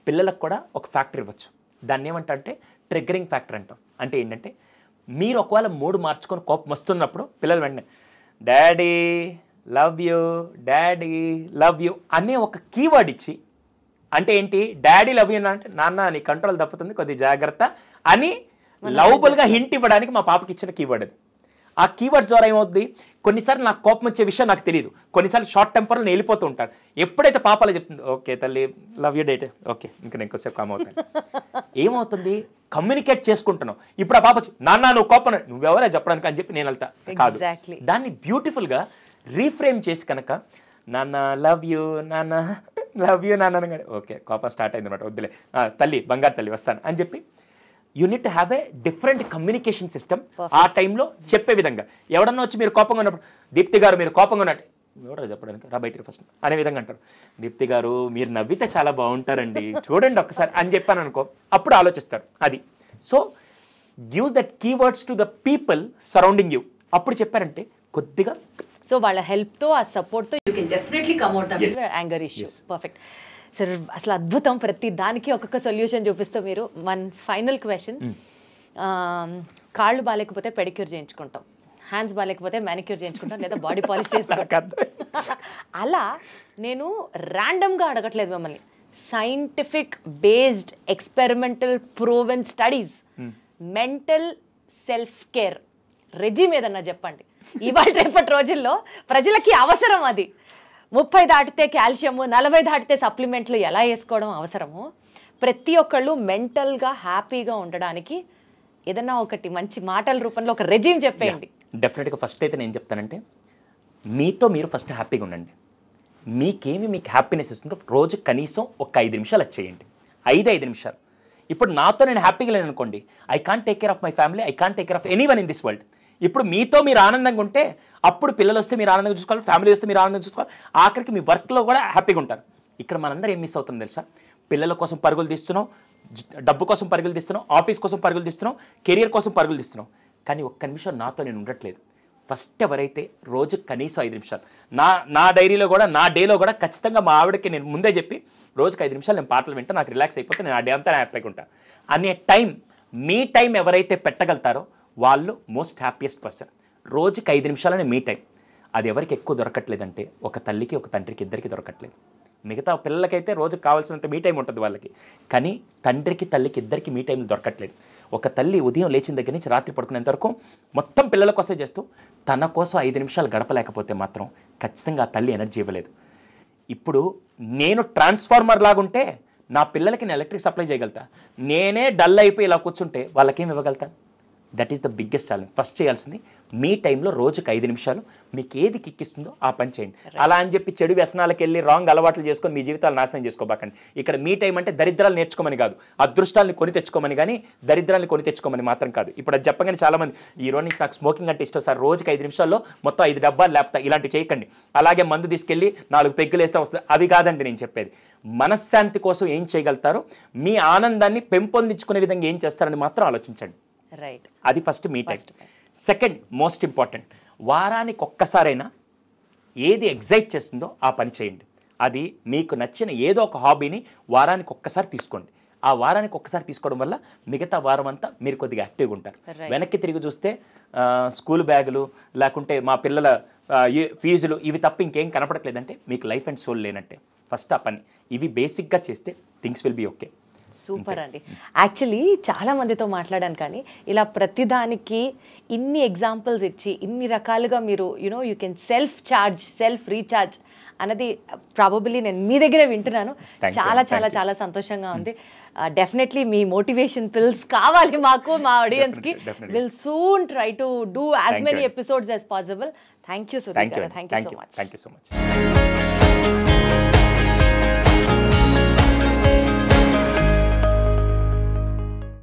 [SPEAKER 4] పిల్లలకు కూడా ఒక ఫ్యాక్టర్ ఇవ్వచ్చు. దాన్ని ఏమంటే ట్రిగ్గరింగ్ ఫ్యాక్టర్ అంటాం. అంటే ఏంటంటే మీరు ఒకవేళ మూడు మార్చుకొని కోపం వస్తున్నప్పుడు పిల్లలు వెంటనే daddy love you, daddy love you అనే ఒక కీవర్డ్ ఇచ్చి, అంటే ఏంటి డాడీ లవ్ యూ అంటే నాన్న నీ కంట్రోల్ తప్పుతుంది కొద్ది జాగ్రత్త అని లవబుల్గా హింట్ ఇవ్వడానికి మా పాపకి ఇచ్చిన కీవర్డ్ అది. ఆ కీవర్డ్స్ ద్వారా ఏమవుతుంది, కొన్నిసార్లు నాకు కోపం వచ్చే విషయం నాకు తెలియదు, కొన్నిసార్లు షార్ట్ టెంపర్లో నేను వెళ్ళిపోతూ ఉంటాను. ఎప్పుడైతే పాపలో చెప్తుంది ఓకే తల్లి లవ్ యూ డేట్ ఓకే ఇంకా నేను కొంచెం కామ్ అవుతాను, ఏమవుతుంది కమ్యూనికేట్ చేసుకుంటున్నావు. ఇప్పుడు ఆ పాప వచ్చి నాన్న నువ్వు కోపం నువ్వెవరే చెప్పడానికి అని చెప్పి నేను వెళ్తా కాదు. దాన్ని బ్యూటిఫుల్గా రీఫ్రేమ్ చేసి కనుక నాన్న లవ్ యూ నాన్న లవ్ యూ నాన్న అనగానే ఓకే కోపం స్టార్ట్ అయింది అనమాట, వద్దులే తల్లి బంగారు తల్లి వస్తాను అని చెప్పి you need to have a different communication system. ఆ టైంలో చెప్పే విధంగా ఎవడన్నా వచ్చి మీరు కోపంగా ఉన్నప్పుడు దీప్తి గారు మీరు కోపంగా ఉన్నట్టు ఎవడో చెప్పడానికి రా బయటికి ఫస్ట్ అనే విధంగా అంటారు. దీప్తి గారు మీరు నవ్వితే చాలా బాగుంటారండి చూడండి ఒక్కసారి అని చెప్పాను అనుకో, అప్పుడు ఆలోచిస్తారు. అది so give that keywords to the people surrounding you. అప్పుడు చెప్పారంటే కొద్దిగా
[SPEAKER 3] సో వాళ్ళ హెల్ప్తో ఆ సపోర్ట్తో you can definitely come out that anger issue. Perfect sir, అసలు అద్భుతం. ప్రతి దానికి ఒక్కొక్క సొల్యూషన్ చూపిస్తూ మీరు. వన్ ఫైనల్ క్వశ్చన్, కాళ్ళు బాగాలేకపోతే పెడిక్యూర్ చేయించుకుంటాం, హ్యాండ్స్ బాగాలేకపోతే మ్యానిక్యూర్ చేయించుకుంటాం, లేదా బాడీ పాలిష్ చేసుకుంటాం. అలా నేను ర్యాండమ్గా అడగట్లేదు మిమ్మల్ని, scientific based experimental proven studies mental self care regime ఏదన్నా చెప్పండి. ఇవాళ రేపటి రోజుల్లో ప్రజలకి అవసరం అది. 30 దాటితే కాల్షియము, 40 దాటితే సప్లిమెంట్లు ఎలా వేసుకోవడం అవసరమో, ప్రతి ఒక్కళ్ళు మెంటల్గా హ్యాపీగా ఉండడానికి ఏదన్నా ఒకటి మంచి మాటల రూపంలో ఒక రెజిమ్ చెప్పేయండి.
[SPEAKER 4] డెఫినెట్గా ఫస్ట్ అయితే నేను చెప్తానంటే మీతో మీరు ఫస్ట్ హ్యాపీగా ఉండండి. మీకు హ్యాపీనెస్ ఇస్తుందో రోజు కనీసం ఒక 5 నిమిషాలు అది చేయండి. 5 నిమిషాలు. ఇప్పుడు నాతో నేను హ్యాపీగా లేను అనుకోండి, I can't take care of my family, I can't take care of anyone in this world. ఇప్పుడు మీతో మీరు ఆనందంగా ఉంటే అప్పుడు పిల్లలు వస్తే మీరు ఆనందంగా చూసుకోవాలి, ఫ్యామిలీ వస్తే మీరు ఆనందంగా చూసుకోవాలి, ఆఖరికి మీ వర్క్లో కూడా హ్యాపీగా ఉంటారు. ఇక్కడ మనందరం ఏం మిస్ అవుతుంది తెలుసా, పిల్లల కోసం పరుగులు తీస్తున్నాం, డబ్బు కోసం పరుగులు తీస్తున్నాం, ఆఫీస్ కోసం పరుగులు తీస్తున్నాం, కెరియర్ కోసం పరుగులు తీస్తున్నాం, కానీ ఒక్క నిమిషం నాతో నేను ఉండట్లేదు. ఫస్ట్ ఎవరైతే రోజు కనీసం 5 నిమిషాలు నా డైరీలో కూడా నా డేలో కూడా ఖచ్చితంగా మా ఆవిడకి నేను ముందే చెప్పి రోజుకి 5 నిమిషాలు నేను పాటలు వింటా, నాకు రిలాక్స్ అయిపోతే నేను ఆ డే అంతా హ్యాపీగా ఉంటాను అనే టైం, మీ టైం ఎవరైతే పెట్టగలుగుతారో వాళ్ళు మోస్ట్ హ్యాపీయెస్ట్ పర్సన్. రోజుకి 5 నిమిషాలనే మీ టైం. అది ఎవరికి ఎక్కువ దొరకట్లేదంటే ఒక తల్లికి ఒక తండ్రికి ఇద్దరికి దొరకట్లేదు. మిగతా పిల్లలకైతే రోజుకి కావాల్సినంత మీ టైం ఉంటుంది వాళ్ళకి, కానీ తండ్రికి తల్లికి ఇద్దరికి మీ టైం దొరకట్లేదు. ఒక తల్లి ఉదయం లేచిన దగ్గర నుంచి రాత్రి పడుకునేంత వరకు మొత్తం పిల్లల కోసమే చేస్తూ తన కోసం 5 నిమిషాలు గడపలేకపోతే మాత్రం ఖచ్చితంగా ఆ తల్లి ఎనర్జీ ఇవ్వలేదు. ఇప్పుడు నేను ట్రాన్స్ఫార్మర్ లాగుంటే నా పిల్లలకి నేను ఎలక్ట్రిక్ సప్లై చేయగలుగుతా, నేనే డల్ అయిపోయి ఇలా కూర్చుంటే వాళ్ళకేం ఇవ్వగలుగుతాను? That is the biggest challenge. First చేయాల్సింది మీ టైంలో రోజుకి 5 నిమిషాలు మీకు ఏది కిక్కిస్తుందో ఆ పని చేయండి. అలా అని చెప్పి చెడు వ్యసనాలకు వెళ్ళి రాంగ్ అలవాట్లు చేసుకొని మీ జీవితాలు నాశనం చేసుకోబాకండి. ఇక్కడ మీ టైం అంటే దరిద్రాలు నేర్చుకోమని కాదు, అదృష్టాన్ని కొని తెచ్చుకోమని, కానీ దరిద్రాన్ని కొని తెచ్చుకోమని మాత్రం కాదు. ఇప్పుడు అది చెప్పగానే చాలామంది ఈ రోజు నుంచి నాకు స్మోకింగ్ అంటే ఇష్టం సార్, రోజుకి 5 నిమిషాల్లో మొత్తం 5 డబ్బాలు లేపుతా, ఇలాంటివి చేయకండి. అలాగే మందు తీసుకెళ్ళి 4 పెగ్గులు వేస్తే వస్తుంది, అవి కాదండి నేను చెప్పేది. మనశ్శాంతి కోసం ఏం చేయగలుగుతారో, మీ ఆనందాన్ని పెంపొందించుకునే విధంగా ఏం చేస్తారని మాత్రం ఆలోచించండి.
[SPEAKER 3] రైట్,
[SPEAKER 4] అది ఫస్ట్ మీ టైం. సెకండ్ మోస్ట్ ఇంపార్టెంట్, వారానికి ఒక్కసారైనా ఏది ఎగ్జైట్ చేస్తుందో ఆ పని చేయండి. అది మీకు నచ్చిన ఏదో ఒక హాబీని వారానికి ఒక్కసారి తీసుకోండి. ఆ వారానికి ఒక్కసారి తీసుకోవడం వల్ల మిగతా వారం అంతా మీరు కొద్దిగా యాక్టివ్గా ఉంటారు. వెనక్కి తిరిగి చూస్తే స్కూల్ బ్యాగులు లేకుంటే మా పిల్లల ఫీజులు ఇవి తప్ప ఇంకేం కనపడట్లేదంటే మీకు లైఫ్ అండ్ సోల్ లేనట్టే. ఫస్ట్ ఆ పని ఇవి బేసిక్గా చేస్తే things will be okay.
[SPEAKER 3] Super అండి. యాక్చువల్లీ చాలా మందితో మాట్లాడాను, కానీ ఇలా ప్రతిదానికి ఇన్ని ఎగ్జాంపుల్స్ ఇచ్చి ఇన్ని రకాలుగా మీరు you can self charge, self recharge అన్నది ప్రాబబ్లీ నేను మీ దగ్గరే వింటున్నాను. చాలా చాలా చాలా సంతోషంగా ఉంది. డెఫినెట్లీ మీ మోటివేషన్ పిల్స్ కావాలి మాకు, మా ఆడియన్స్కి. Will soon try to do as many episodes as possible. Thank you Suresh garu. Thank you so much.